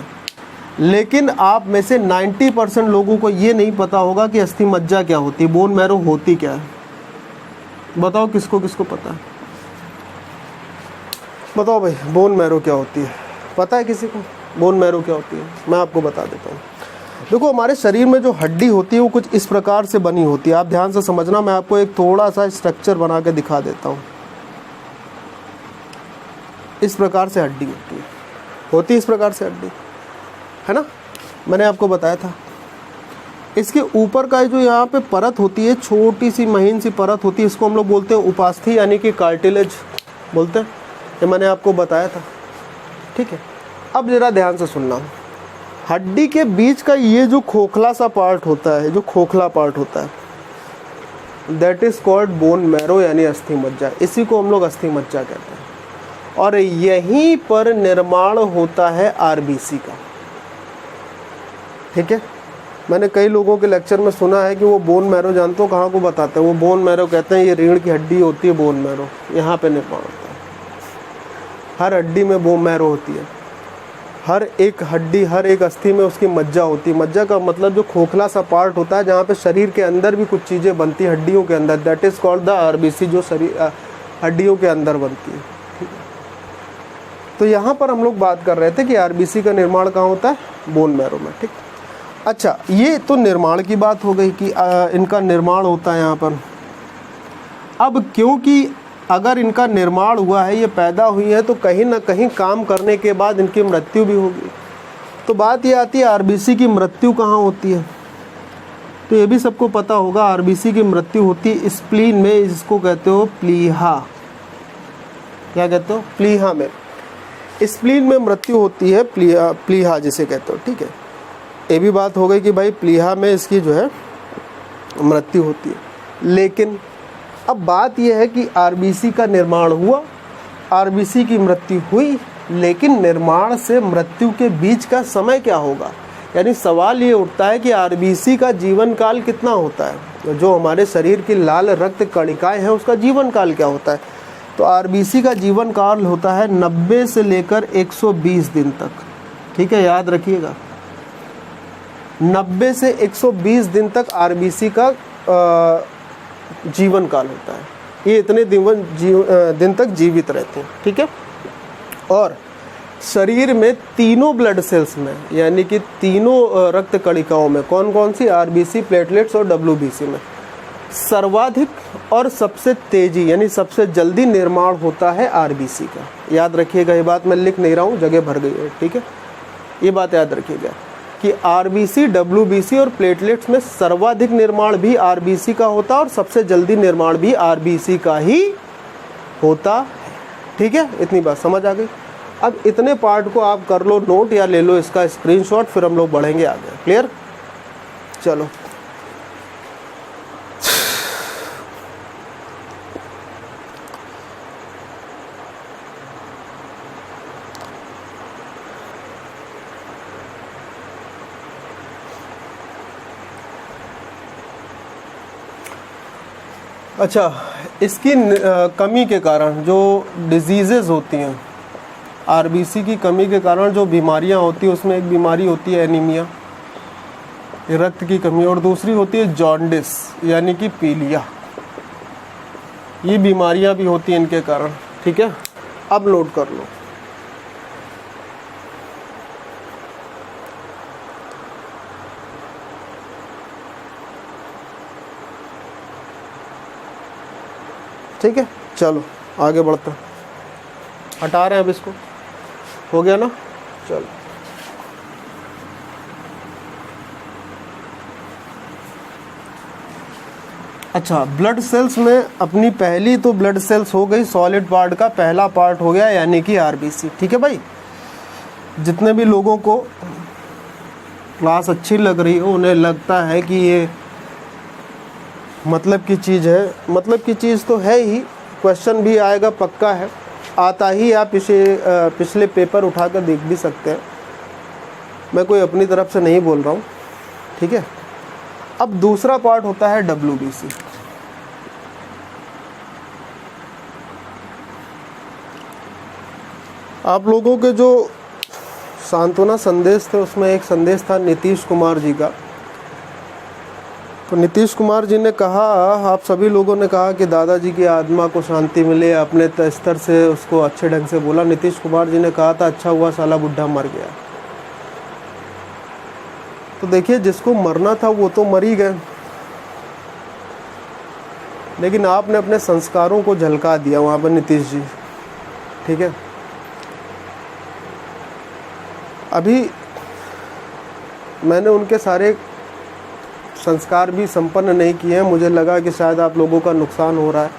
लेकिन आप में से 90% लोगों को ये नहीं पता होगा कि अस्थि मज्जा क्या होती है, बोन मैरो होती क्या है। बताओ किसको किसको पता है? बताओ भाई, बोन मैरो क्या होती है? पता है किसी को बोन मैरो क्या होती है? मैं आपको बता देता हूँ। देखो, हमारे शरीर में जो हड्डी होती है वो कुछ इस प्रकार से बनी होती है, आप ध्यान से समझना। मैं आपको एक थोड़ा सा स्ट्रक्चर बना के दिखा देता हूँ। इस प्रकार से हड्डी होती है इस प्रकार से हड्डी, है ना, मैंने आपको बताया था। इसके ऊपर का जो यहाँ पे परत होती है, छोटी सी महीन सी परत होती है, इसको हम लोग बोलते हैं उपास्थि यानी कि कार्टिलेज बोलते हैं। ये मैंने आपको बताया था, ठीक है। अब जरा ध्यान से सुनना, हड्डी के बीच का ये जो खोखला सा पार्ट होता है, जो खोखला पार्ट होता है, that is called bone marrow यानी अस्थि मज्जा। इसी को हम लोग अस्थि मज्जा कहते हैं, और यहीं पर निर्माण होता है आरबीसी का, ठीक है। मैंने कई लोगों के लेक्चर में सुना है कि वो बोन मैरो जानते हो कहाँ को बताते हैं, वो बोन मैरो कहते हैं ये रीढ़ की हड्डी होती है, बोन मैरो यहाँ पे निर्माण होता है। हर हड्डी में बोन मैरो होती है, हर एक हड्डी, हर एक अस्थि में उसकी मज्जा होती है। मज्जा का मतलब जो खोखला सा पार्ट होता है जहाँ पे शरीर के अंदर भी कुछ चीज़ें बनती है, हड्डियों के अंदर, that is called the RBC, जो शरीर हड्डियों के अंदर बनती है, ठीक है। तो यहाँ पर हम लोग बात कर रहे थे कि आरबीसी का निर्माण कहाँ होता है, बोन मैरो में, ठीक। अच्छा, ये तो निर्माण की बात हो गई कि इनका निर्माण होता है यहाँ पर। अब क्योंकि अगर इनका निर्माण हुआ है, ये पैदा हुई है, तो कहीं ना कहीं काम करने के बाद इनकी मृत्यु भी होगी। तो बात ये आती है आरबीसी की मृत्यु कहाँ होती है। तो ये भी सबको पता होगा, आरबीसी की मृत्यु होती है स्प्लीन में, इसको कहते हो प्लीहा। क्या कहते हो? प्लीहा में, स्प्लीन में मृत्यु होती है, प्लीहा जिसे कहते हो। ठीक है, ये भी बात हो गई कि भाई प्लीहा में इसकी जो है मृत्यु होती है। लेकिन अब बात यह है कि आरबीसी का निर्माण हुआ, आरबीसी की मृत्यु हुई, लेकिन निर्माण से मृत्यु के बीच का समय क्या होगा। यानी सवाल ये उठता है कि आरबीसी का जीवन काल कितना होता है, जो हमारे शरीर की लाल रक्त कणिकाएं हैं उसका जीवन काल क्या होता है। तो आरबीसी का जीवन काल होता है 90 से लेकर 120 दिन तक। ठीक है, याद रखिएगा, 90 से 120 दिन तक आरबीसी का जीवन काल होता है। ये इतने दिन तक जीवित रहते हैं। ठीक है, और शरीर में तीनों ब्लड सेल्स में, यानी कि तीनों रक्त कणिकाओं में, कौन कौन सी, आरबीसी, प्लेटलेट्स और डब्ल्यूबीसी में सर्वाधिक और सबसे तेजी यानी सबसे जल्दी निर्माण होता है आरबीसी का। याद रखिएगा, ये बात मैं लिख नहीं रहा हूँ, जगह भर गई है। ठीक है, ये बात याद रखिएगा कि आरबीसी, डब्ल्यूबीसी और प्लेटलेट्स में सर्वाधिक निर्माण भी आरबीसी का होता है और सबसे जल्दी निर्माण भी आरबीसी का ही होता है। ठीक है, इतनी बात समझ आ गई। अब इतने पार्ट को आप कर लो नोट या ले लो इसका स्क्रीनशॉट, फिर हम लोग बढ़ेंगे आगे। क्लियर? चलो, अच्छा, इसकी कमी के कारण जो डिजीज़ेज़ होती हैं, आरबीसी की कमी के कारण जो बीमारियां होती हैं, उसमें एक बीमारी होती है एनीमिया, रक्त की कमी, और दूसरी होती है जॉन्डिस यानी कि पीलिया। ये बीमारियां भी होती हैं इनके कारण। ठीक है, अब नोट कर लो। ठीक है, चलो आगे बढ़ते हैं। हटा रहे हैं अब इसको, हो गया ना। चलो, अच्छा, ब्लड सेल्स में अपनी पहली तो ब्लड सेल्स हो गई, सॉलिड पार्ट का पहला पार्ट हो गया यानी कि आरबीसी। ठीक है भाई, जितने भी लोगों को क्लास अच्छी लग रही हो, उन्हें लगता है कि ये मतलब की चीज़ है, मतलब की चीज़ तो है ही, क्वेश्चन भी आएगा पक्का है, आता ही। आप इसे पिछले पेपर उठाकर देख भी सकते हैं, मैं कोई अपनी तरफ से नहीं बोल रहा हूँ। ठीक है, अब दूसरा पार्ट होता है डब्ल्यूबीसी। आप लोगों के जो सांत्वना संदेश थे उसमें एक संदेश था नीतीश कुमार जी का। तो नीतीश कुमार जी ने कहा, आप सभी लोगों ने कहा कि दादाजी की आत्मा को शांति मिले, अपने स्तर से उसको अच्छे ढंग से बोला। नीतीश कुमार जी ने कहा था, अच्छा हुआ साला बुढ़ा मर गया। तो देखिए, जिसको मरना था वो तो मर ही गए, लेकिन आपने अपने संस्कारों को झलका दिया वहाँ पर नीतीश जी। ठीक है, अभी मैंने उनके सारे संस्कार भी संपन्न नहीं किए हैं। मुझे लगा कि शायद आप लोगों का नुकसान हो रहा है,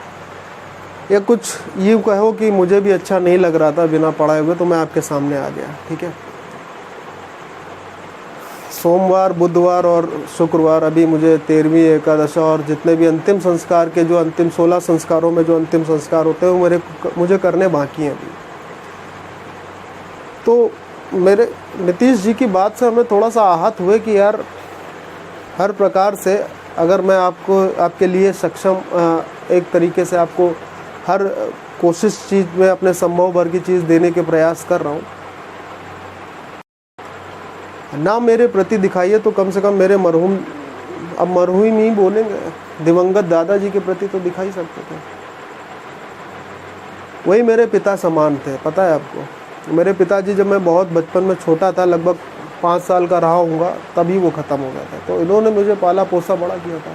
या कुछ यूँ कहो कि मुझे भी अच्छा नहीं लग रहा था बिना पढ़ाए हुए, तो मैं आपके सामने आ गया। ठीक है, सोमवार, बुधवार और शुक्रवार अभी मुझे 13वीं एकादशा और जितने भी अंतिम संस्कार के, जो अंतिम 16 संस्कारों में जो अंतिम संस्कार होते हैं वो मुझे करने बाकी हैं अभी। तो मेरे नीतीश जी की बात से हमें थोड़ा सा आहत हुए कि यार, हर प्रकार से अगर मैं आपको, आपके लिए सक्षम एक तरीके से आपको हर कोशिश चीज़ में अपने संभव भर की चीज़ देने के प्रयास कर रहा हूँ, ना मेरे प्रति दिखाइए तो कम से कम मेरे मरहूम, अब मरहूम ही नहीं बोलेंगे, दिवंगत दादाजी के प्रति तो दिखा ही सकते थे। वही मेरे पिता समान थे। पता है आपको, मेरे पिताजी जब मैं बहुत बचपन में छोटा था, लगभग 5 साल का रहा हूँगा तभी वो ख़त्म हो गया था। तो इन्होंने मुझे पाला पोसा बड़ा किया था।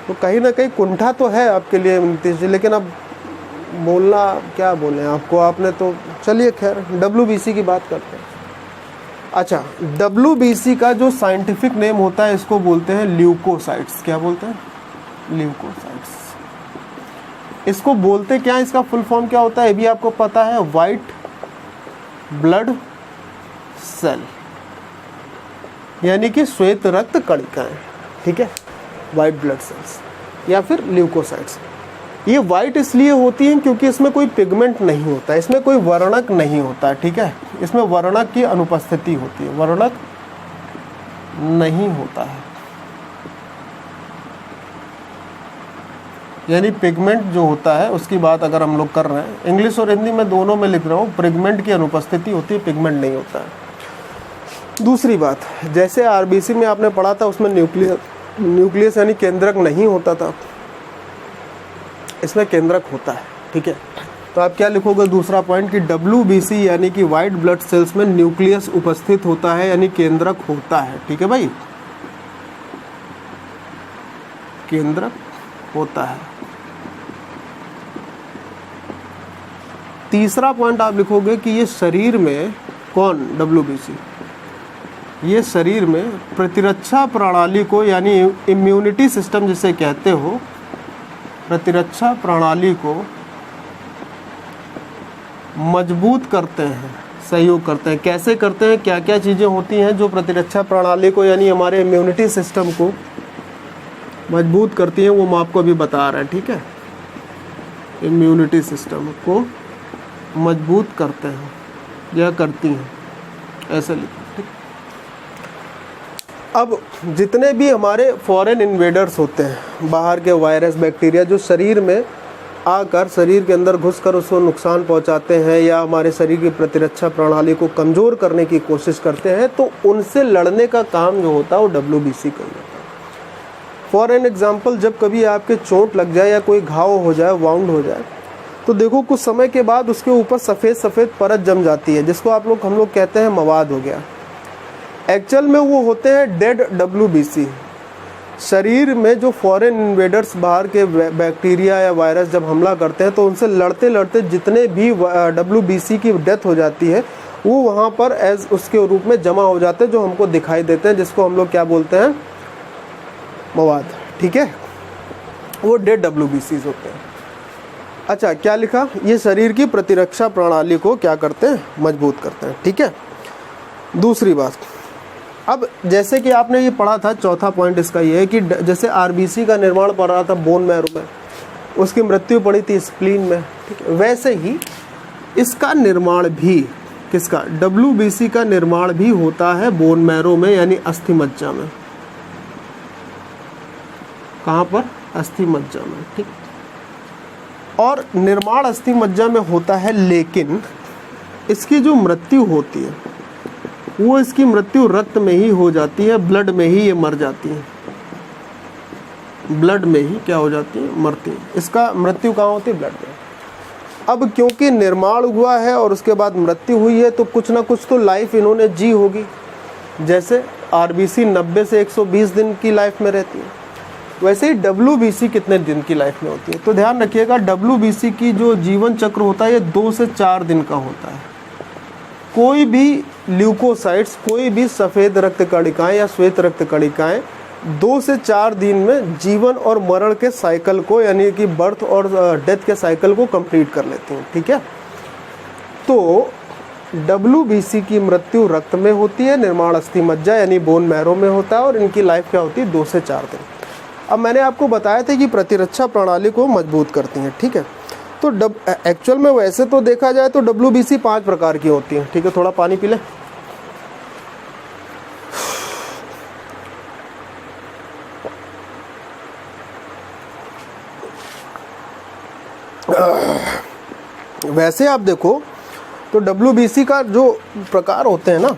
तो कहीं ना कहीं कुंठा तो है आपके लिए नीतीश जी, लेकिन अब बोलना क्या बोलें आपको, आपने तो चलिए खैर WBC की बात करते हैं। अच्छा, WBC का जो साइंटिफिक नेम होता है इसको बोलते हैं ल्यूकोसाइट्स। क्या बोलते हैं? ल्यूकोसाइट्स। इसको बोलते क्या है, इसका फुल फॉर्म क्या होता है ये भी आपको पता है, वाइट ब्लड सेल, यानी कि श्वेत रक्त कणिकाएं। ठीक है, वाइट ब्लड सेल्स या फिर ल्यूकोसाइट्स। ये वाइट इसलिए होती हैं क्योंकि इसमें कोई पिगमेंट नहीं होता है, इसमें कोई वर्णक नहीं होता है। ठीक है, इसमें वर्णक की अनुपस्थिति होती है, वर्णक नहीं होता है, यानी पिगमेंट जो होता है उसकी बात अगर हम लोग कर रहे हैं, इंग्लिश और हिंदी में दोनों में लिख रहा हूँ, पिगमेंट की अनुपस्थिति होती है, पिगमेंट नहीं होता है। दूसरी बात, जैसे आरबीसी में आपने पढ़ा था उसमें न्यूक्लियस यानी केंद्रक नहीं होता था, इसमें केंद्रक होता है। ठीक है, तो आप क्या लिखोगे दूसरा पॉइंट कि WBC यानी कि वाइट ब्लड सेल्स में न्यूक्लियस उपस्थित होता है यानी केंद्रक होता है। ठीक है भाई, केंद्रक होता है। तीसरा पॉइंट आप लिखोगे कि ये शरीर में कौन, WBC ये शरीर में प्रतिरक्षा प्रणाली को यानी इम्यूनिटी सिस्टम जिसे कहते हो, प्रतिरक्षा प्रणाली को मजबूत करते हैं, सहयोग करते हैं। कैसे करते हैं, क्या क्या चीज़ें होती हैं जो प्रतिरक्षा प्रणाली को यानी हमारे इम्यूनिटी सिस्टम को मजबूत करती हैं, वो मैं आपको अभी बता रहा है। ठीक है, इम्यूनिटी सिस्टम को मजबूत करते हैं या करती हैं, ऐसे लिखो। ठीक, अब जितने भी हमारे फॉरेन इन्वेडर्स होते हैं, बाहर के वायरस बैक्टीरिया जो शरीर में आकर शरीर के अंदर घुसकर उसको नुकसान पहुंचाते हैं या हमारे शरीर की प्रतिरक्षा प्रणाली को कमज़ोर करने की कोशिश करते हैं, तो उनसे लड़ने का काम जो होता है वो WBC कर लेता है। फॉर एन एग्जाम्पल, जब कभी आपके चोट लग जाए या कोई घाव हो जाए, वाउंड हो जाए, तो देखो कुछ समय के बाद उसके ऊपर सफ़ेद सफ़ेद परत जम जाती है, जिसको हम लोग कहते हैं मवाद हो गया। एक्चुअल में वो होते हैं डेड WBC। शरीर में जो फॉरेन इन्वेडर्स बाहर के बैक्टीरिया या वायरस जब हमला करते हैं, तो उनसे लड़ते लड़ते जितने भी WBC की डेथ हो जाती है वो वहाँ पर एज उसके रूप में जमा हो जाते हैं, जो हमको दिखाई देते हैं, जिसको हम लोग क्या बोलते हैं, मवाद। ठीक है, वो डेड WBCs होते हैं। अच्छा, क्या लिखा, ये शरीर की प्रतिरक्षा प्रणाली को क्या करते हैं, मजबूत करते हैं। ठीक है, दूसरी बात, अब जैसे कि आपने ये पढ़ा था, चौथा पॉइंट इसका ये है कि जैसे RBC का निर्माण पड़ रहा था बोन मैरो में, उसकी मृत्यु पड़ी थी स्प्लीन में। ठीक है, वैसे ही इसका निर्माण भी, किसका, WBC का निर्माण भी होता है बोन मैरो में यानी अस्थि मज्जा में। कहाँ पर, अस्थि मज्जा में। ठीक, और निर्माण अस्थि मज्जा में होता है, लेकिन इसकी जो मृत्यु होती है वो इसकी मृत्यु रक्त में ही हो जाती है, ब्लड में ही ये मर जाती है, ब्लड में ही क्या हो जाती है, मरती है। इसका मृत्यु कहाँ होती है, ब्लड में। अब क्योंकि निर्माण हुआ है और उसके बाद मृत्यु हुई है, तो कुछ ना कुछ तो लाइफ इन्होंने जी होगी। जैसे RBC 90 से 120 दिन की लाइफ में रहती है, वैसे ही WBC कितने दिन की लाइफ में होती है। तो ध्यान रखिएगा, WBC की जो जीवन चक्र होता है ये 2 से 4 दिन का होता है। कोई भी ल्यूकोसाइट्स, कोई भी सफ़ेद रक्त कणिकाएं या श्वेत रक्त कणिकाएं 2 से 4 दिन में जीवन और मरण के साइकिल को यानी कि बर्थ और डेथ के साइकिल को कंप्लीट कर लेती हैं। ठीक है, तो WBC की मृत्यु रक्त में होती है, निर्माण अस्थि मज्जा यानी बोन मैरो में होता है, और इनकी लाइफ क्या होती है, 2 से 4 दिन। अब मैंने आपको बताया था कि प्रतिरक्षा प्रणाली को मजबूत करती हैं। ठीक है, तो एक्चुअल में वैसे तो देखा जाए तो WBC 5 प्रकार की होती हैं। ठीक है, थोड़ा पानी पी ले। वैसे आप देखो तो WBC का जो प्रकार होते हैं ना,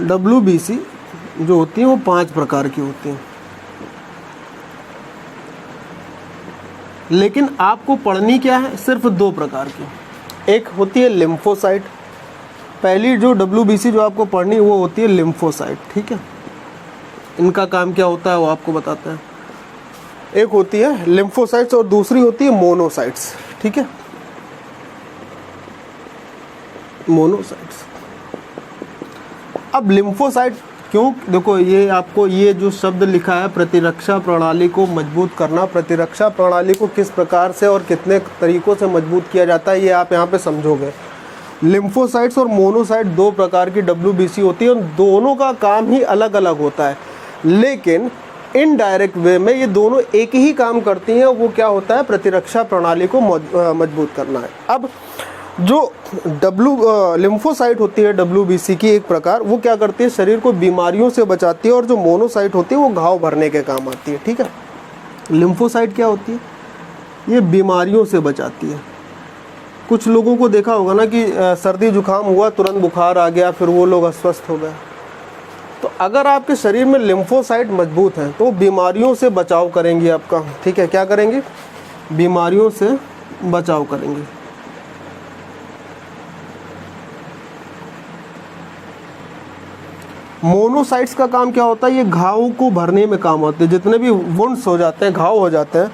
WBC जो होती हैं वो 5 प्रकार की होती हैं, लेकिन आपको पढ़नी क्या है, सिर्फ 2 प्रकार की। एक होती है लिम्फोसाइट। पहली जो WBC जो आपको पढ़नी है वो होती है लिम्फोसाइट, ठीक है। इनका काम क्या होता है वो आपको बताते हैं। एक होती है लिम्फोसाइट्स और दूसरी होती है मोनोसाइट्स, ठीक है, मोनोसाइट्स। अब लिम्फोसाइट क्यों, देखो ये आपको ये जो शब्द लिखा है प्रतिरक्षा प्रणाली को मजबूत करना, प्रतिरक्षा प्रणाली को किस प्रकार से और कितने तरीकों से मजबूत किया जाता है ये आप यहाँ पे समझोगे। लिम्फोसाइट्स और मोनोसाइट दो प्रकार की WBC होती है और दोनों का काम ही अलग अलग होता है, लेकिन इनडायरेक्ट वे में ये दोनों एक ही काम करती हैं। वो क्या होता है, प्रतिरक्षा प्रणाली को मजबूत करना है। अब जो लिम्फोसाइट होती है WBC की एक प्रकार, वो क्या करती है, शरीर को बीमारियों से बचाती है, और जो मोनोसाइट होती है वो घाव भरने के काम आती है, ठीक है। लिम्फोसाइट क्या होती है, ये बीमारियों से बचाती है। कुछ लोगों को देखा होगा ना कि सर्दी जुकाम हुआ तुरंत बुखार आ गया, फिर वो लोग अस्वस्थ हो गए। तो अगर आपके शरीर में लिम्फोसाइट मजबूत हैं तो बीमारियों से बचाव करेंगी आपका, ठीक है। क्या करेंगी, बीमारियों से बचाव करेंगी। मोनोसाइट्स का काम क्या होता है, ये घावों को भरने में काम आते हैं। जितने भी वुंड्स हो जाते हैं, घाव हो जाते हैं,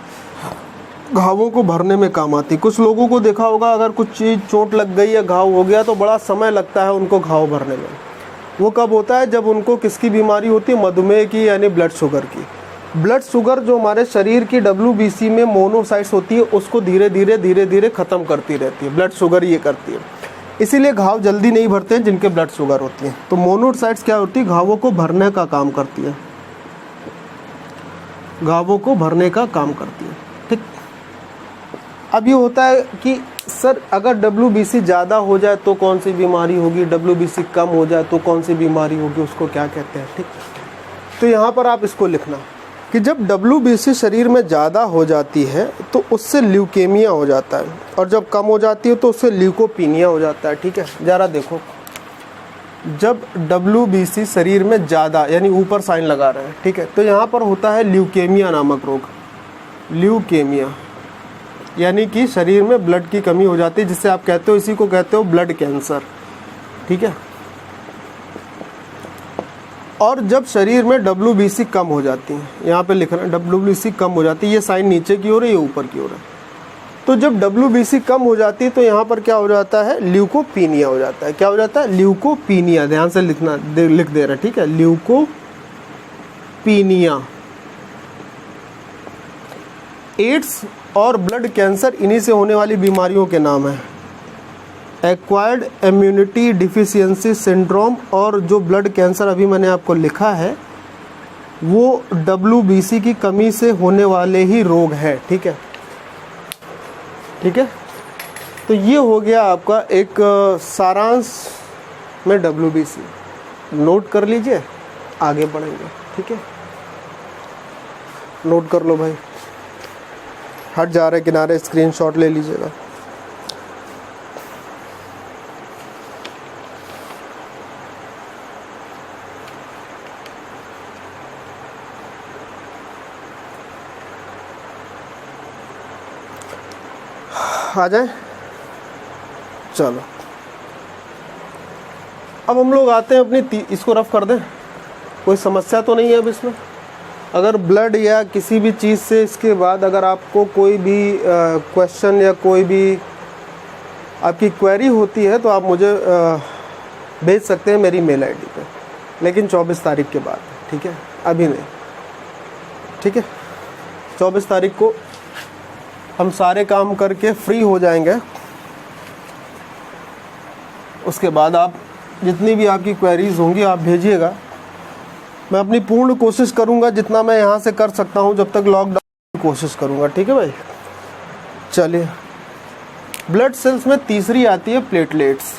घावों को भरने में काम आती है। कुछ लोगों को देखा होगा अगर कुछ चीज़ चोट लग गई या घाव हो गया तो बड़ा समय लगता है उनको घाव भरने में। वो कब होता है, जब उनको किसकी बीमारी होती है, मधुमेह की, यानी ब्लड शुगर की। ब्लड शुगर जो हमारे शरीर की WBC में मोनोसाइट्स होती है उसको धीरे धीरे ख़त्म करती रहती है। ब्लड शुगर ये करती है, इसीलिए घाव जल्दी नहीं भरते हैं जिनके ब्लड शुगर होती है। तो मोनोसाइट्स क्या होती है, घावों को भरने का काम करती है, घावों को भरने का काम करती है, ठीक। अब ये होता है कि सर अगर WBC ज़्यादा हो जाए तो कौन सी बीमारी होगी, WBC कम हो जाए तो कौन सी बीमारी होगी, उसको क्या कहते हैं, ठीक। तो यहाँ पर आप इसको लिखना कि जब WBC शरीर में ज़्यादा हो जाती है तो उससे ल्यूकेमिया हो जाता है, और जब कम हो जाती है तो उससे ल्यूकोपीनिया हो जाता है, ठीक है। ज़रा देखो, जब WBC शरीर में ज़्यादा, यानी ऊपर साइन लगा रहे हैं, ठीक है, तो यहाँ पर होता है ल्यूकेमिया नामक रोग। ल्यूकेमिया यानी कि शरीर में ब्लड की कमी हो जाती है, जिससे आप कहते हो, इसी को कहते हो ब्लड कैंसर, ठीक है। और जब शरीर में WBC कम हो जाती है, यहाँ पे लिखना WBC कम हो जाती है, ये साइन नीचे की ओर है, ये ऊपर की ओर है। तो जब WBC कम हो जाती है तो यहाँ पर क्या हो जाता है, ल्यूकोपीनिया हो जाता है। क्या हो जाता है, ल्यूकोपीनिया, ध्यान से लिखना, लिख दे रहा है, ठीक है, ल्यूकोपीनिया। एड्स और ब्लड कैंसर इन्हीं से होने वाली बीमारियों के नाम हैं। एक्वायर्ड इम्यूनिटी डिफिशियंसी सिंड्रोम, और जो ब्लड कैंसर अभी मैंने आपको लिखा है वो WBC की कमी से होने वाले ही रोग है, ठीक है, ठीक है। तो ये हो गया आपका एक सारांश में WBC। नोट कर लीजिए, आगे बढ़ेंगे, ठीक है। नोट कर लो भाई, हट जा रहे किनारे, स्क्रीनशॉट ले लीजिएगा। आ जाए, चलो अब हम लोग आते हैं अपनी इसको रफ कर दें, कोई समस्या तो नहीं है अब इसमें। अगर ब्लड या किसी भी चीज़ से इसके बाद अगर आपको कोई भी क्वेश्चन या कोई भी आपकी क्वेरी होती है तो आप मुझे भेज सकते हैं मेरी मेल ID पे, लेकिन 24 तारीख के बाद, ठीक है, अभी नहीं, ठीक है। 24 तारीख को हम सारे काम करके फ्री हो जाएंगे, उसके बाद आप जितनी भी आपकी क्वेरीज होंगी आप भेजिएगा। मैं अपनी पूर्ण कोशिश करूंगा, जितना मैं यहाँ से कर सकता हूँ जब तक लॉकडाउन की कोशिश करूंगा, ठीक है भाई। चलिए, ब्लड सेल्स में तीसरी आती है प्लेटलेट्स।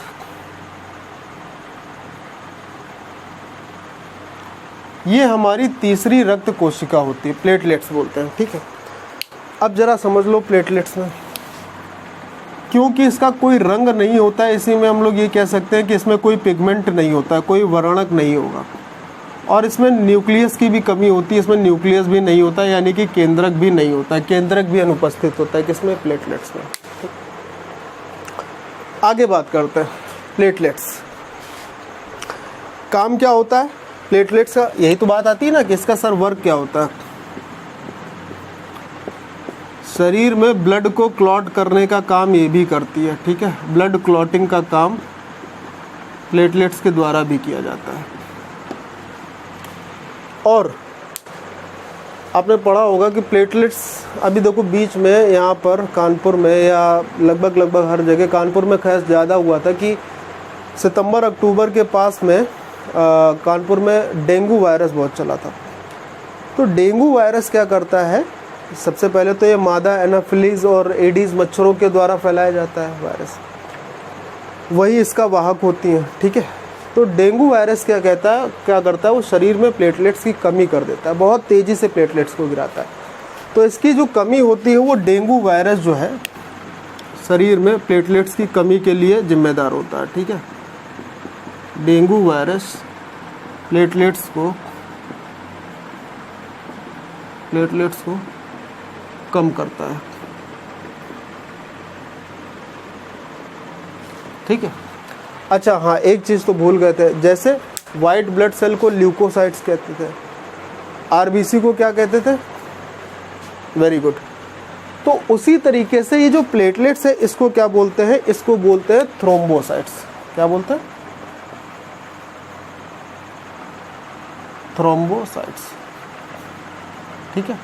ये हमारी तीसरी रक्त कोशिका होती है, प्लेटलेट्स बोलते हैं, ठीक है। अब जरा समझ लो प्लेटलेट्स में, क्योंकि इसका कोई रंग नहीं होता है, इसी में हम लोग ये कह सकते हैं कि इसमें कोई पिगमेंट नहीं होता है, कोई वर्णक नहीं होगा, और इसमें न्यूक्लियस की भी कमी होती है। इसमें न्यूक्लियस भी नहीं होता है, यानी कि केंद्रक भी नहीं होता है, केंद्रक भी अनुपस्थित होता है किसमें, प्लेटलेट्स में। आगे बात करते हैं प्लेटलेट्स। काम क्या होता है प्लेटलेट्स का, यही तो बात आती है ना कि इसका सर वर्क क्या होता है। शरीर में ब्लड को क्लॉट करने का काम ये भी करती है, ठीक है। ब्लड क्लॉटिंग का काम प्लेटलेट्स के द्वारा भी किया जाता है। और आपने पढ़ा होगा कि प्लेटलेट्स अभी देखो बीच में यहाँ पर कानपुर में या लगभग हर जगह, कानपुर में खैर ज़्यादा हुआ था कि सितंबर अक्टूबर के पास में कानपुर में डेंगू वायरस बहुत चला था। तो डेंगू वायरस क्या करता है, सबसे पहले तो ये मादा एनाफिलीज और एडीज मच्छरों के द्वारा फैलाया जाता है वायरस, वही इसका वाहक होती हैं, ठीक है। तो डेंगू वायरस क्या करता है, वो शरीर में प्लेटलेट्स की कमी कर देता है, बहुत तेज़ी से प्लेटलेट्स को गिराता है। तो इसकी जो कमी होती है वो डेंगू वायरस जो है शरीर में प्लेटलेट्स की कमी के लिए जिम्मेदार होता है, ठीक है। डेंगू वायरस प्लेटलेट्स को कम करता है, ठीक है। अच्छा हाँ, एक चीज़ तो भूल गए थे, जैसे वाइट ब्लड सेल को ल्यूकोसाइट्स कहते थे, आरबीसी को क्या कहते थे, वेरी गुड। तो उसी तरीके से ये जो प्लेटलेट्स है इसको क्या बोलते हैं, इसको बोलते हैं थ्रोम्बोसाइट्स। क्या बोलते हैं, थ्रोम्बोसाइट्स, ठीक है।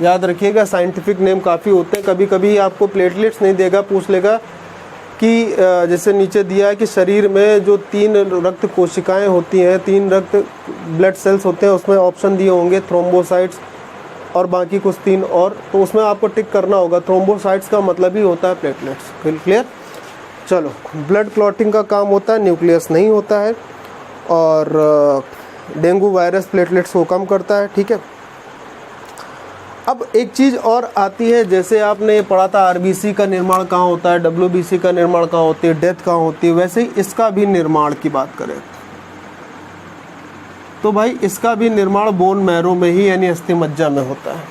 याद रखिएगा साइंटिफिक नेम काफ़ी होते हैं, कभी कभी आपको प्लेटलेट्स नहीं देगा, पूछ लेगा कि जैसे नीचे दिया है कि शरीर में जो 3 रक्त कोशिकाएं होती हैं, 3 रक्त ब्लड सेल्स होते हैं, उसमें ऑप्शन दिए होंगे थ्रोम्बोसाइट्स और बाकी कुछ 3 और, तो उसमें आपको टिक करना होगा। थ्रोम्बोसाइट्स का मतलब ही होता है प्लेटलेट्स, क्लियर। चलो, ब्लड क्लॉटिंग का काम होता है, न्यूक्लियस नहीं होता है, और डेंगू वायरस प्लेटलेट्स को कम करता है, ठीक है। अब एक चीज़ और आती है, जैसे आपने पढ़ा था आरबीसी का निर्माण कहाँ होता है, डब्ल्यूबीसी का निर्माण कहाँ होती है, डेथ कहाँ होती है, वैसे ही इसका भी निर्माण की बात करें तो भाई इसका भी निर्माण बोन मैरो में ही यानी अस्थि मज्जा में होता है।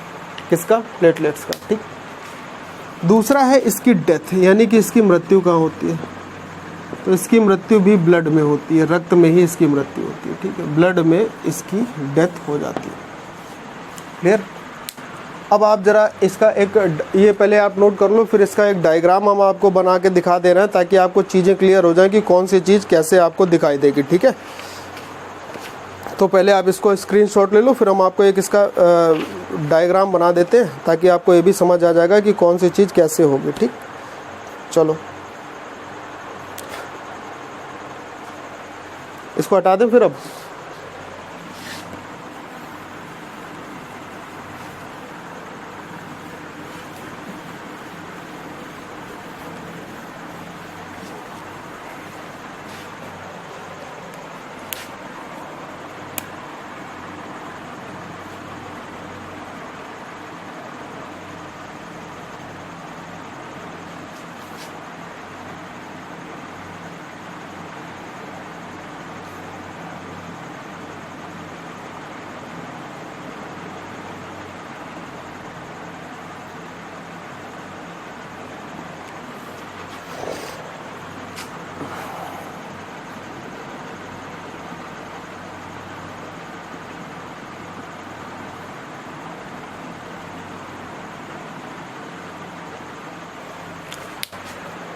किसका, प्लेटलेट्स का, ठीक। दूसरा है इसकी डेथ, यानी कि इसकी मृत्यु कहाँ होती है, तो इसकी मृत्यु भी ब्लड में होती है, रक्त में ही इसकी मृत्यु होती है, ठीक है। ब्लड में इसकी डेथ हो जाती है, क्लियर। अब आप ज़रा इसका एक, ये पहले आप नोट कर लो, फिर इसका एक डायग्राम हम आपको बना के दिखा दे रहे हैं ताकि आपको चीज़ें क्लियर हो जाएं कि कौन सी चीज़ कैसे आपको दिखाई देगी, ठीक है। तो पहले आप इसको स्क्रीनशॉट ले लो, फिर हम आपको एक इसका डायग्राम बना देते हैं ताकि आपको ये भी समझ आ जाएगा कि कौन सी चीज़ कैसे होगी, ठीक। चलो इसको हटा दें फिर। अब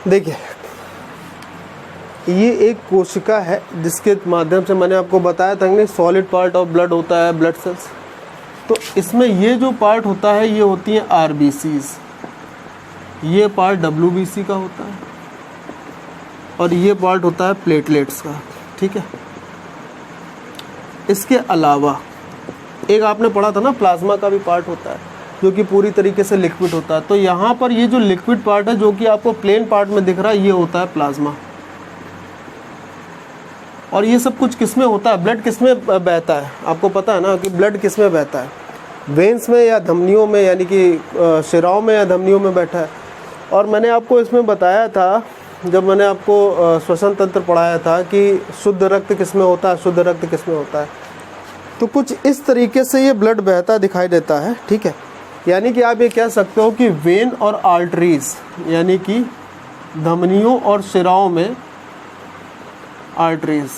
देखिए, ये एक कोशिका है जिसके माध्यम से मैंने आपको बताया था कि सॉलिड पार्ट ऑफ ब्लड होता है ब्लड सेल्स। तो इसमें ये जो पार्ट होता है ये होती है आरबीसीज, ये पार्ट डब्ल्यूबीसी का होता है और ये पार्ट होता है प्लेटलेट्स का, ठीक है। इसके अलावा एक आपने पढ़ा था ना प्लाज्मा का भी पार्ट होता है जो कि पूरी तरीके से लिक्विड होता है। तो यहाँ पर ये जो लिक्विड पार्ट है जो कि आपको प्लेन पार्ट में दिख रहा है ये होता है प्लाज्मा। और ये सब कुछ किस में होता है, ब्लड किस में बहता है, आपको पता है ना कि ब्लड किस में बहता है, वेंस में या धमनियों में, यानी कि शिराओं में या धमनियों में बैठा है। और मैंने आपको इसमें बताया था जब मैंने आपको श्वसन तंत्र पढ़ाया था कि शुद्ध रक्त किस में होता है, शुद्ध रक्त किस में होता है। तो कुछ इस तरीके से ये ब्लड बहता दिखाई देता है, ठीक है। यानी कि आप ये कह सकते हो कि वेन और आर्टरीज यानी कि धमनियों और शिराओं में आर्टरीज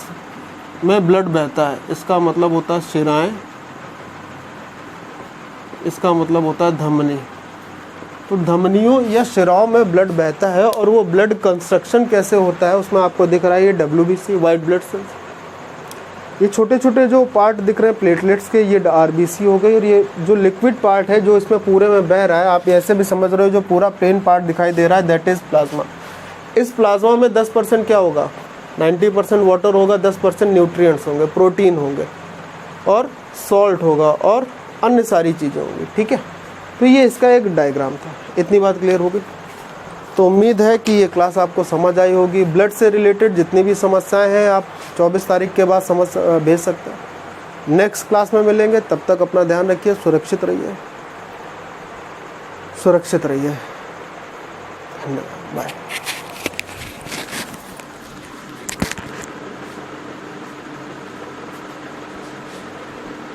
में ब्लड बहता है, इसका मतलब होता है शिराएं, इसका मतलब होता है धमनी। तो धमनियों या शिराओं में ब्लड बहता है और वो ब्लड कंस्ट्रक्शन कैसे होता है उसमें आपको दिख रहा है ये WBC वाइट ब्लड सेल्स। ये छोटे छोटे जो पार्ट दिख रहे हैं प्लेटलेट्स के ये RBC हो गई, और ये जो लिक्विड पार्ट है जो इसमें पूरे में बह रहा है, आप ऐसे भी समझ रहे हो जो पूरा प्लेन पार्ट दिखाई दे रहा है दैट इज़ प्लाज्मा। इस प्लाज्मा में 10% क्या होगा, 90% वाटर होगा, 10% न्यूट्रिएंट्स होंगे, प्रोटीन होंगे और सॉल्ट होगा और अन्य सारी चीज़ें होंगी। ठीक है, तो ये इसका एक डायग्राम था। इतनी बात क्लियर हो गई? तो उम्मीद है कि ये क्लास आपको समझ आई होगी। ब्लड से रिलेटेड जितनी भी समस्याएं हैं आप 24 तारीख के बाद भेज सकते हैं। नेक्स्ट क्लास में मिलेंगे, तब तक अपना ध्यान रखिए, सुरक्षित रहिए, सुरक्षित रहिए। धन्यवाद, बाय।